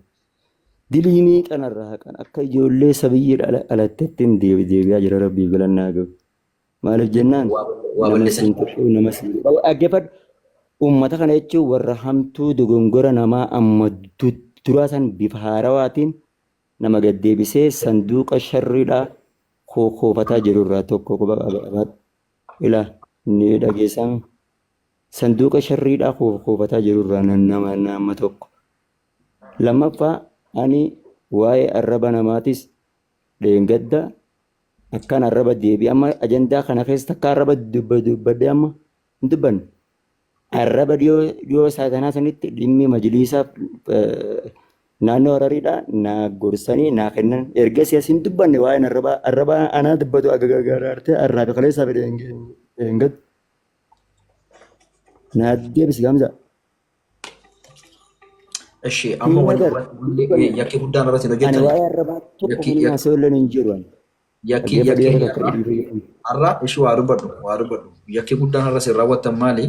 Speaker 3: Dilii meeqanirraa kan akka ijoollee sabiyyii alatteetti deebi'aa jira rabbii galannaa gahu. Maaliif jennaan nama siin dhaggeeffadhu. Uummata kana jechuun warra hamtuu dogongora namaa amma duraa san bifa haarawaatiin nama gaddeebisee sanduuqa sharriidhaa koofataa jirurraa tokko quba qabaat ilaa ni dhageessan sanduuqa sharriidhaa koofataa jirurraa nama tokko. Lammaffaa ani waa'ee arraba namaatis dheengadda akkaan arraba deebii amma ajandaa kana keessa akka arraba dubbadde amma hin dubbanne. Arraba dhiyoo saatanaa sanitti dhimmi majliisaaf naannoo Harariidhaa naa gorsanii naa kennan erga siyaasiin dubbanne waa'een arraba anaa dubbatu agagaaraarte arraafi kaleessaa fedhe eengatu naa deebisi Hamza.
Speaker 2: Eshi amma yakki guddaan irratti
Speaker 3: Ani
Speaker 2: hojjetan
Speaker 3: waa'ee arrabaa tokko humnaa seellan hin jiru.
Speaker 2: yakki har'a ishi waa dubbadhu yakki guddaan har'a sin raawwattan maali?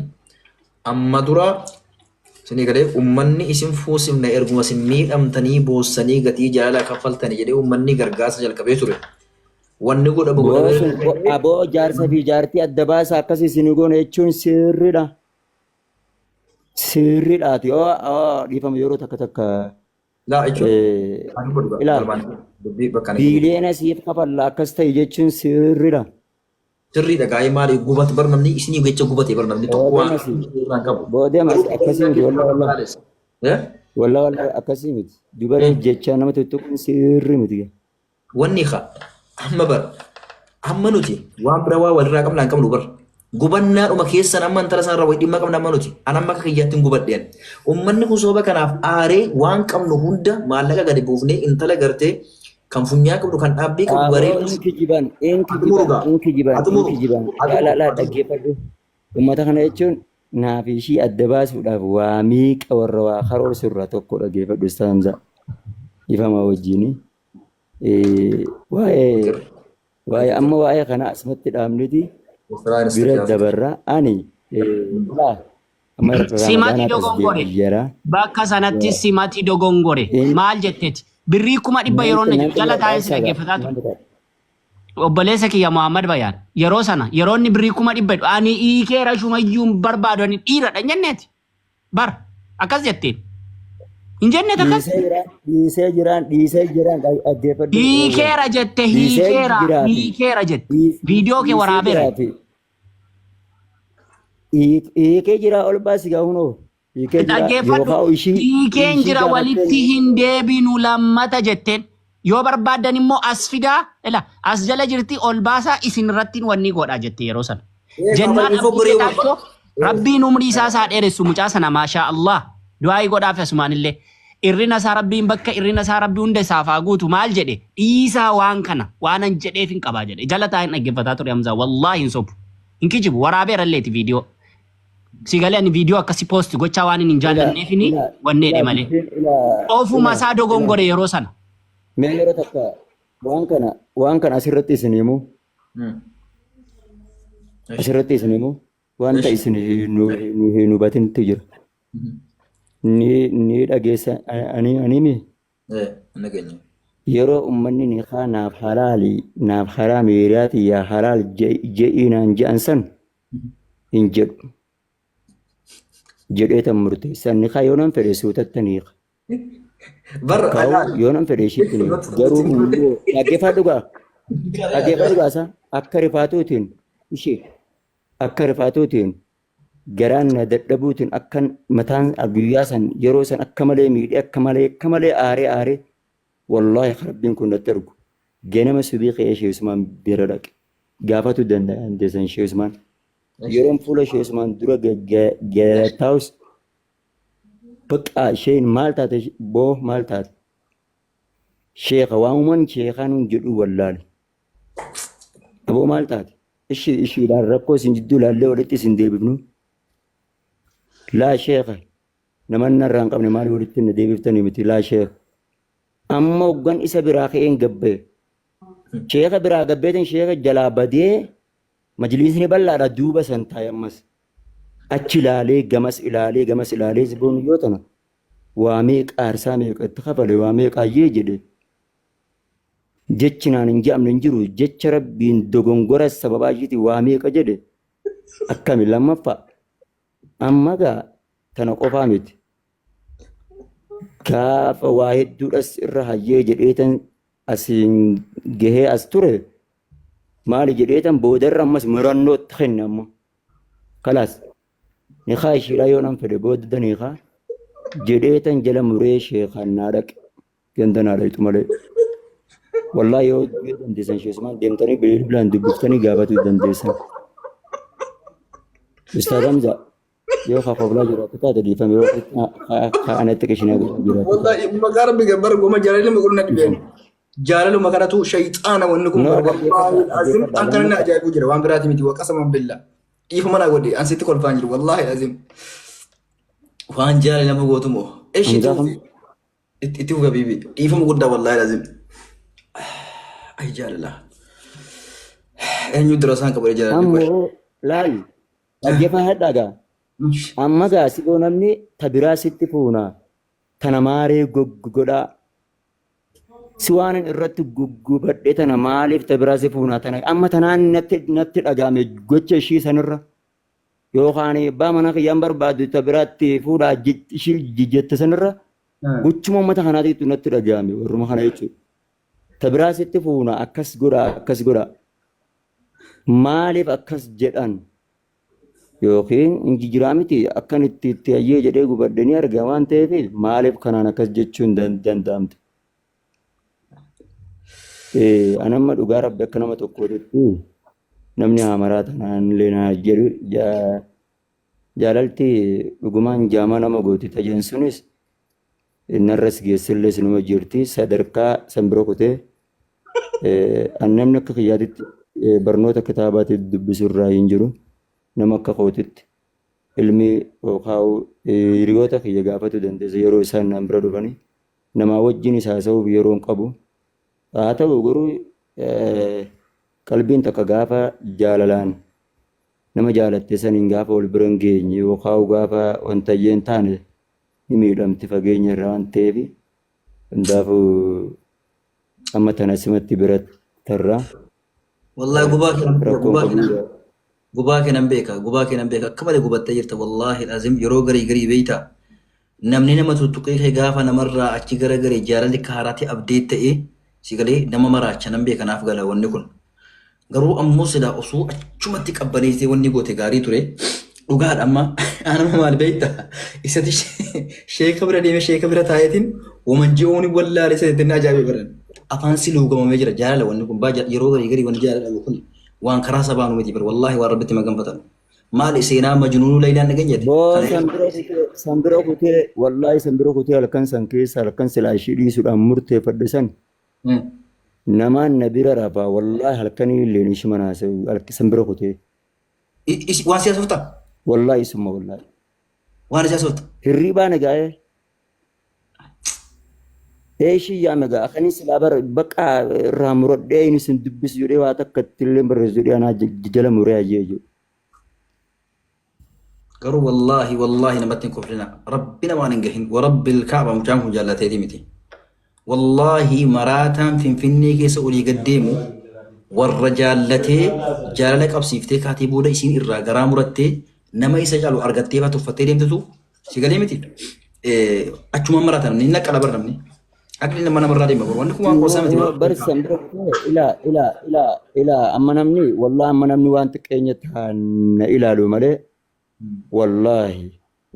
Speaker 2: Amma dura sini galee ummanni isin fuusifne erguma isin miidhamtanii boossanii gatii jaalala kaffaltanii jedhee ummanni gargaarsa jalqabee ture. Wanni godhamu
Speaker 3: Aboo jaarsa fi jaartii adda baasa akkasii isin goone jechuun sirriidha. Sirriidhaati. Dhiifama yeroo takka biiliyoona siif kafalla akkas ta'e jechuun sirriidha.
Speaker 2: sirriidha gaa'ee maali gubat bar namni isinii jecha gubate bar namni tokko waan irraan qabu.
Speaker 3: Boodeemas akkasii miti walla akkasii miti dubaree jecha nama tuttuquun sirri miti.
Speaker 2: Wanni amma bar amma nuti waan bira waa walirraa qabna hin qabnu bar gubannaadhuma keessan amma intala sanarra way dhimma qabna amma nuti an amma akka kiyyaatti hin gubadheen ummanni kun sooba kanaaf aaree waan qabnu hunda maallaqa gadi buufnee intala gartee kan funyaa qabdu kan dhaabbii qabu bareedu
Speaker 3: inkijiban laalaa dhaggeeffadhu uummata kana jechuun naa fi ishii adda baasuudhaaf waa miiqa warra waa karoorsurraa tokko dhaggeeffadhu istaamsa ifamaa wajjini waa'ee amma waa'ee kana asumatti dhaabniti bira dabarraa ani
Speaker 1: Simati dogongore. Bakka sanatti simati dogongore. Maal jetteeti? Birrii kuma dhibba yeroo na jala taa'ee si dhaggeeffataa ture. Obboleessa kiyya Muhammad Bayaan yeroo sana yeroo inni birrii kuma dhibba ani hiikeera shumayyuun barbaadu ani dhiiradha jenneeti. Bar akkas jetteen. Hin jenneet akkas?
Speaker 3: Dhiisee jiraan dhaggeeffadhu.
Speaker 1: Hiikeera jette hiikeera jette. Viidiyoo kee waraabeera.
Speaker 3: Hiikee jira ol baasi gaahunoo.
Speaker 1: Hiikeen jira walitti hin deebinu lammata jetteen. Yoo barbaadan immoo as fidaa as jala jirti ol baasaa isin irratti wanni godhaa jette yeroo sana. Jennaan Rabbiin umrii isaa dheeressu mucaa sana maashaa Allah. Du'aa godhaaf asumaanillee. Irrina isaa Rabbiin bakka irrina isaa Rabbii hunda isaaf haa guutu maal jedhe dhiisaa waan kana waan an jedheef hin qabaa jedhe jala taa'in dhaggeeffataa ture Hamzaa wallaahi hin sobu hin kijibu waraabeera illeeti viidiyoo si galee ani viidiyoo akkasi poosti gochaa waan hin jaallanneefini wanneedhe malee ofuma isaa dogongore yeroo sana.
Speaker 3: Mee yeroo takka waan kana asirratti isin himu wanta isin nu hin hubatintu jira. Ni dhageessa animi yeroo ummanni ni naaf halaali naaf haraam hiriyaati yaa halaal je'inaan je'an san hin jedhu jedheetan murteessan ni yoo nan fedhe suutattanii yoo nan fedhe ishiitti garuu dhaggeeffadhu isaa akka rifaatuutiin ishee akka rifaatuutiin garaan na dadhabuutiin akkan mataan guyyaa san yeroo san akka malee miidhee akka malee aaree wallaahi rabbiin kun natti argu ganama subii qe'ee Sheekh Usmaan bira dhaqe gaafatu dandeessan Sheekh Usmaan yeroon fuula Sheekh Usmaan dura taa'us baqqaa isheen maal taate boo maal taate sheekha waamuman sheekhaan jedhu wallaali aboo maal taate ishiidhaan rakkoo isin jidduu laallee walitti isin deebifnu laa sheekha namanna irraa hin qabne maal walitti na deebiftanii miti laa sheekha amma hoggan isa biraa ka'een gabbee sheekha biraa gabbeetin sheekha jalaa badee majliisni bal'aadha duuba san taa'e ammas achi ilaalee gamas ilaalee ziboon yoo tana waa meeqa aarsaa meeqa itti kafale waa meeqaayyee jedhe jechinaan hin je'amne hin jiru jecha rabbiin dogongora sababaa ishiiti waa meeqa jedhe akkami lammaffaa amma gaa tana qofaa miti gaafa waa hedduudhas irra hayyee jedheetan asiin gahee as ture maali jedheetan boodarra ammas murannootti kenne amma kalaas niqaa ishiidhaa yoo nan fedhe booda niqaa jedheetan jala muree sheekaan naa dhaqe ganda naa dhayitu malee wallaahi yoo dandeessan Sheekh Usmaan deemtanii bilaan dubbiftanii gaafatuu dandeessan Ustaaz Hamzaa yoo kaafamlaa jiraatu taate dhiifame yoo anatti qishinaa jiraatu.
Speaker 2: Wallahi maqaa rabbi gabbar goma jaalaluma qulna dhibeen. Jaalaluma kanatu shayxaana wanni kun azim akkanni ajaa'ibu jira waan biraati miti waqasama billah. Dhiifama naa godhe ansitti kolfaan jiru wallahi azim. Waan jaalalama gootumo. Eeshi itti fuga bibi dhiifama guddaa wallahi azim. Ay jaalala. Eenyu dirasaan qabare jaalala.
Speaker 3: Ammoo laali dhaggeeffaa hadhaagaa. Amma gaasii namni tabiraa sitti fuuna tana maaree godhaa si waan irratti guggubadhe tana maaliif tabiraa si fuuna tana amma tanaan natti dhagaame gocha ishii sanirra yookaan abbaa mana kiyyaan barbaadu tabiraatti fuudhaa ishii jette sanirra gochuma uummata kanaatiitu natti dhagaame warruma kana jechuudha. Tabiraa sitti fuuna akkas godhaa maaliif akkas jedhan yookiin injijiraa miti akkan itti hayyee jedhee gubadhanii argaa waan ta'eef maaliif kanaan akkas jechuun danda'amte. Anamma dhugaa rabbi akka nama tokkootti namni hamaraa tanaan illee naa jedhu jaalalti dhugumaan jaamaa nama gooti tajeen sunis narras geessillee sinuma jirti sadarkaa sanbiroo kutee namni akka kiyyaatitti barnoota kitaabaatti dubbisurraa hin jiru. Nama akka kootitti ilmi yookaan hiriyoota kiyya gaafatu dandeessa yeroo isaan naan bira dhufanii namaa wajjin isaa sa'uuf yeroo hin qabu. Haa ta'u garuu qalbiin takka gaafa jaalalaan nama jaalatte saniin gaafa wal bira hin geenye yookaan gaafa wantayyee hin taane ni miidhamti fageenya irraa waan ta'eef hundaafuu amma tana simatti bira tarraa.
Speaker 2: Wallahi gubaa kenan beeka akka malee gubattee jirta wallahi azim yeroo garii beeyta namni nama tuttuqee gaafa namarraa achi garee jaalalli kaaraatti abdeet ta'ee si galee nama maraacha nan beeka naaf gala wanni kun garuu ammoo silaa osoo achumatti qabbaneessee wanni goote gaarii ture dhugaadha amma anama maal beeyta isatti sheeka bira deemee sheeka bira taa'eetiin wamanji'ooni wallaalee sadettinni ajaa'ibee baran afaan si luugamamee jira jaalala wanni kun yeroo garii wanni jaalala kun waan karaa sabaanu miti bar wallahi waan rabbitti maganfatan maali seenaa majnuunuu layilaan dhageenyate.
Speaker 3: Boo sambira kutee wallaahi sambira kutee halkan san keessa halkan silaa ishii dhiisuudhaan murteeffadhe san namaan na bira rafaa wallaahi halkanii illeen ishi manaase sambira kutee.
Speaker 2: Waan siyaasa ufta?
Speaker 3: Wallaahi isuma wallaahi.
Speaker 2: Waan siyaasa ufta?
Speaker 3: Hirribaa nagaa'ee. Eeshi yaa nagaa akkanis silaa bara bakka irraa muradhee inni sin dubbisu jedhee waa takka ittillee barreessu jedhee anaa jala muree ajjee jiru.
Speaker 2: Garuu wallaahi namatti hin koflina. Rabbi namaan hin gahin. Warabbil kaaba mucaan kun jaallateeti miti. Wallaahi maraataan finfinnee keessa olii gaddeemu warra jaallatee jaalala qabsiiftee kaatee booda isiin irraa garaa murattee nama isa caalu argattee baatu uffattee deemtetu si galee miti. Achuma maratan inni naqala barnamni. Akli nama namarraa deema wanni kun waan qoosaa miti.
Speaker 3: Bari sambira ilaa amma namni wallaahi amma namni waan xiqqeenya ta'an na ilaalu malee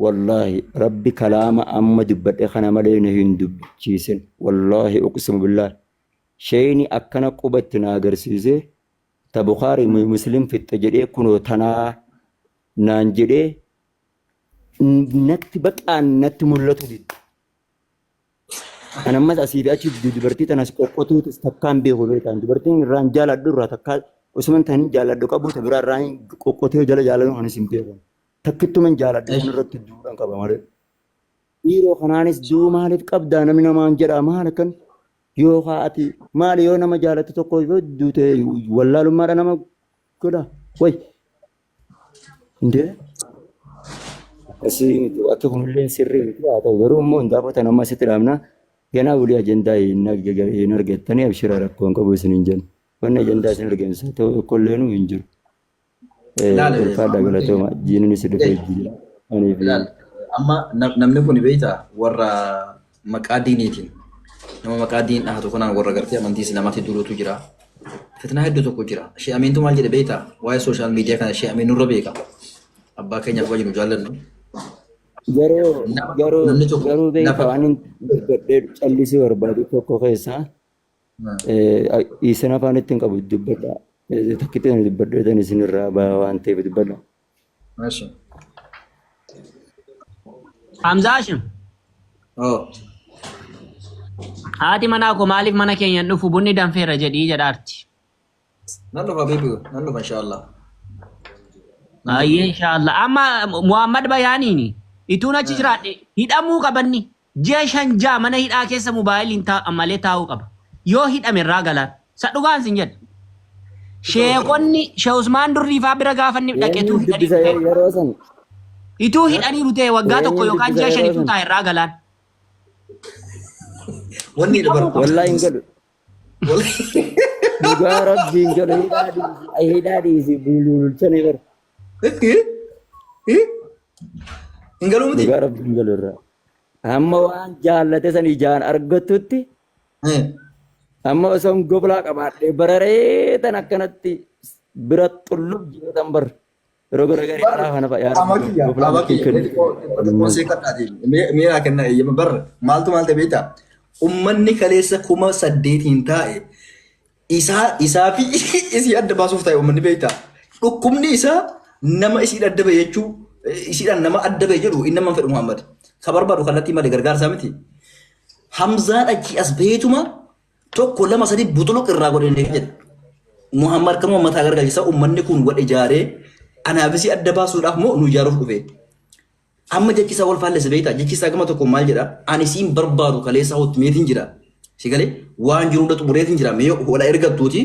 Speaker 3: wallaahi rabbi kalaama amma dubbadhe kana malee na hin dubbichiisin wallaahi uqsimu billaahi shayni akkana qubatti na agarsiise ta Bukhaarii Muslim fixxe jedhee kunoo tanaa naan jedhee natti baqaan natti mul'atu didda. Anammas asii fi achi dubartii tanas qoqqotuutis takkaan beeku beekan dubartiin irraan jaaladhu irraa takkaa osuman tanii jaaladhu qabu ta biraa irraan qoqqotee jala jaaladhu anis hin beekan. Takkittuman jaaladhu kun irratti duudhaan qaba malee. Dhiiroo kanaanis duu maaliif qabdaa namni namaan jedhaa maal akkan yoo haati maali yoo nama jaalatu tokko yoo duute wallaalummaadha nama godha way. Indee asii akka kunillee sirrii miti haa ta'u garuu immoo hin gaafatan amma asitti dhaabna ganaa walii ajandaa hin argattanii abshira rakkoon qabu isin hin jennu. Wanni ajandaa isin argamsa ta'u tokkollee nu hin jiru. Ulfaadha galatooma jiinin isi dhufee jira.
Speaker 2: Amma namni kun beektaa warra maqaa diiniitiin nama maqaa diin dhahatu kanaan warra gartee amantii islaamaatti duulutu jira. Fitnaa hedduu tokko jira. Shee Amiintu maal jedhe beektaa waa'ee sooshaal miidiyaa kana Shee Amiin nurra beeka. Abbaa keenyaaf wajjin jaallannu.
Speaker 3: Garuu beektaa waan dubbadhee callisii barbaadu tokko keessaa isin afaan ittiin qabu dubbadhaa. Takkiteen dubbadhootan isinirraa baha waan ta'eef dubbadha.
Speaker 1: Hamzaashim. Haati manaa koo maaliif mana keenyan dhufu bunni danfeera jedhii jedhaarti.
Speaker 2: Nan dhufa beebi'u nan dhufa inshaallah.
Speaker 1: Ayyee inshaallah amma Muhammad Bayaaniini ituun achi jiraadhe hidhamuu qabanni ji'a 5 mana hidhaa keessa moobaayiliin malee taa'uu qaba. Yoo hidhame irraa galaan sa dhugaan sin jedha. Sheekonni Sheekh Usmaan Durriifaa bira gaafanni dhaqeetu hidhanii ituu hidhanii rutee waggaa tokko yookaan ji'a 5 ituu taa'e irraa galaan.
Speaker 2: Wanni dabar
Speaker 3: wallahi hin galu. Dhugaa rabbiin galu hidhaadhiisi bulchanii bar.
Speaker 2: Hin galuu miti.
Speaker 3: Dhugaa rabbiin galu irraa. Amma waan jaallate san ijaan argattutti amma osoo goblaa qabaadhee bararee tan akkanatti bira xullub jedhan bar yeroo garagarii karaa kana
Speaker 2: miira kenna eeyyama bar maaltu maal ta'e beektaa ummanni kaleessa 8,000 taa'e isaa fi isii adda baasuuf taa'e ummanni beektaa dhukkubni isaa nama isii adda ba'e jechuu isiidhaan nama adda ba'e jedhu inni nama fedhu Muhammad ka barbaadu kallattii malee gargaarsaa miti Hamzaan achi as beetuma tokko lama sadi butuluq irraa godhanii jedha. Muhammad kan uummataa gargaarsa uummanni kun wal ijaaree anaafisi adda baasuudhaaf moo nu ijaaruuf dhufe. Amma jechisaa wal faallessa beektaa jechisaa gama tokko maal jedha ani siin barbaadu kaleessa hotmeetiin jira. Si galee waan jiru dhatu bureetiin jira mee wala ergattuuti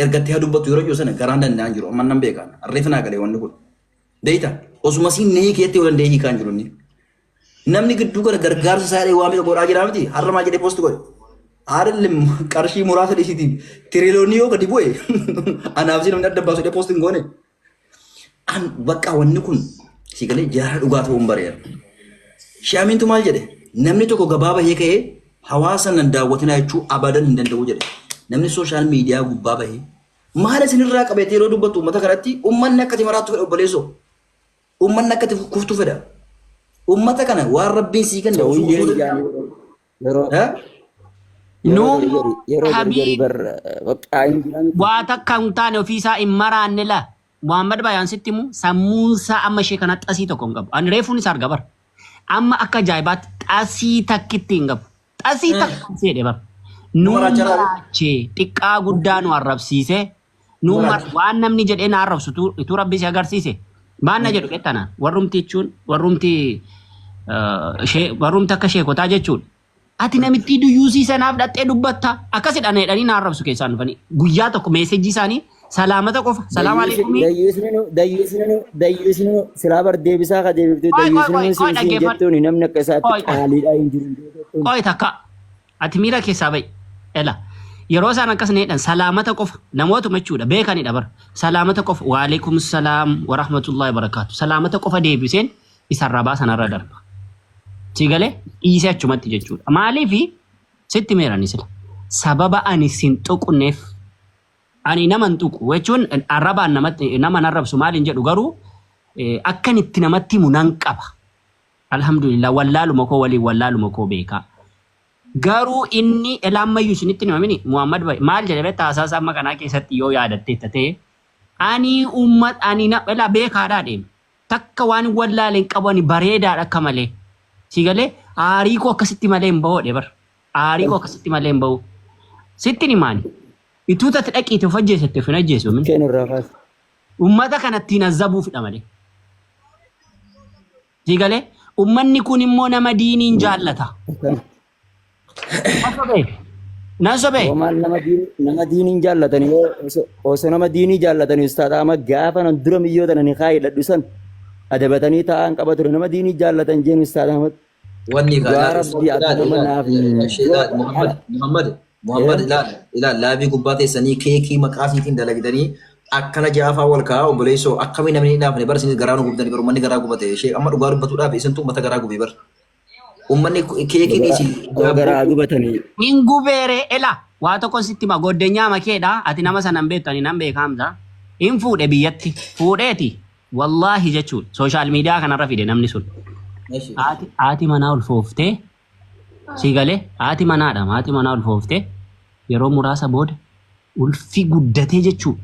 Speaker 2: ergattee haa dubbattu yeroo sana garaan danda'an jiru amma nan beekan arreefnaa galee wanni kun. Beektaa osuma siin nee keettee wal danda'ee hiikaan jiru namni gidduu gara gargaarsa isaa waamee godhaa jira miti har'a maal jedhee poosti godhe. Haadhalli qarshii muraasa dhiisitiin tiriloonii yoo gadi bu'e anaaf si namni adda baasu dhee poostiin goone. An bakka wanni kun si galee jaara dhugaa ta'uun bareera. Shee Amiintu maal jedhe namni tokko gabaa bahee ka'ee hawaasa nan daawwatina jechuu abadan hin danda'u jedhe. Namni sooshaal miidiyaa gubbaa bahee maal isinirraa qabeetee yeroo dubbattu uummata kanatti uummanni akkati maraattu fedha obboleessoo. Uummanni akkati kuftu fedha. Uummata kana waan rabbiin sii kenna.
Speaker 1: Waa takka hin taane ofiisaa hin maraanne la Muhammad Bayaan sitti mu sammuunsaa amma ishee kana xasii tokko hin qabu. Ani reefuun isaa arga bara. Amma akka ajaa'ibaatti xasii takkitti hin qabu. Xasii takka jedhe bara. Nu maraachee xiqqaa guddaa nu arrabsiise. Waan namni jedhee na arrabsu tu rabbi si agarsiise. Maan na jedhu qeettanaan warrumti jechuun warrumti akka sheekotaa jechuudha. Ati namitti duyyuusii sanaaf dhattee dubbatta akkasidhaan jedhanii na arrabsu keessaan dhufanii guyyaa tokko meesejii isaanii salaamata qofa salaama aleekumii.
Speaker 3: Dayyuusni silaa bar deebisaa ka deebiftu dayyuusni siin jettuun namni akka isaatti qaaliidhaa hin jiru.
Speaker 1: Qoy takka ati miira keessaa ba'i. Ela yeroo isaan akkas needhan salaamata qofa namootuma jechuudha beekanidha bara salaamata qofa waalaikum salaam wa rahmatullahi wa barakaatu salaamata qofa deebiseen isarraa baasanarra darba. Sigalee dhiisee achumatti jechuudha. Maaliifi sitti meerani sila sababa ani sin tuqneef ani naman tuqu jechuun arrabaan nama narrabsu maaliin jedhu garuu akkan itti namatti himu nan qaba. Alhamdulillah wallaaluma koo waliin wallaaluma koo beekaa. Garuu inni elaammayyuu isinitti himamini Muhammad Bayi maal jedhamee taasaasa amma kanaa keessatti yoo yaadatte ta'e ani na beekaadhaa deema. Takka waan wallaaleen qabu ani bareedaadha akka malee. Sigalee aarii koo akkasitti malee hin bahu bar. Aarii koo akkasitti malee hin bahu. Sitti ni maani. Ituu tatti dhaqiite of ajjeesette of hin ajjeesu. Uummata kanatti nazzabuufidha malee. Sigalee uummanni kun immoo nama diiniin jaallata. Nasobe.
Speaker 3: Nama diiniin jaallatanii osoo nama diinii jaallatanii ustaadha amma gaafa nan dura miyyoota nani kaayee ladhusan adabatanii taa'an qaba ture nama diinii jaallatan jeen ustaadha amma.
Speaker 2: Wanni Muhammad ilaal laabii gubbaa teessanii keekii maqaasiitiin dalagdanii akkana jaafaa wal kaa'aa obboleessoo akkamii namni hin dhaafne bara isinis garaa nu gubdanii bara uummanni garaa gubate ishee amma dhugaa dubbatuudhaaf isintu uummata garaa gubee bara. Uummanni keekii dhiisi.
Speaker 3: Garaa gubatanii.
Speaker 1: Hin gubeere ela waa tokko sitti ma goddenyaa makeedha ati nama sanan beektu ani nan beekamta. Hin fuudhe biyyatti fuudheeti wallaahi jechuudha sooshaal miidiyaa kanarra fide namni sun. Haati manaa ulfooftee sigalee haati manaa ulfooftee yeroo muraasa booda ulfi guddatee jechuudha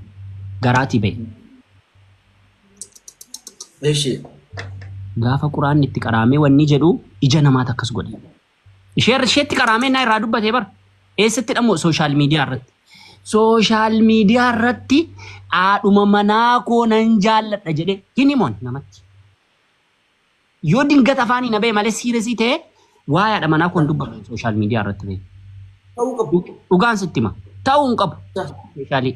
Speaker 1: garaatii ba'e. Gaafa quraan itti qaraamee wanni jedhu ija namaata akkas godhe. Isheetti qaraamee naa irraa dubbatee bara. Eessatti dhammoo sooshaal miidiyaa irratti. Sooshaal miidiyaa irratti haadhuma manaa koo nan jaalladha jedhee hin himoon namatti. Yoo dingata afaanii na ba'e malee siiresii ta'e waa haadha manaa koo hin dubbatu sooshaal miidiyaa irratti ba'e. Dhugaan sitti hima. Ta'uu hin qabu. Sooshaali.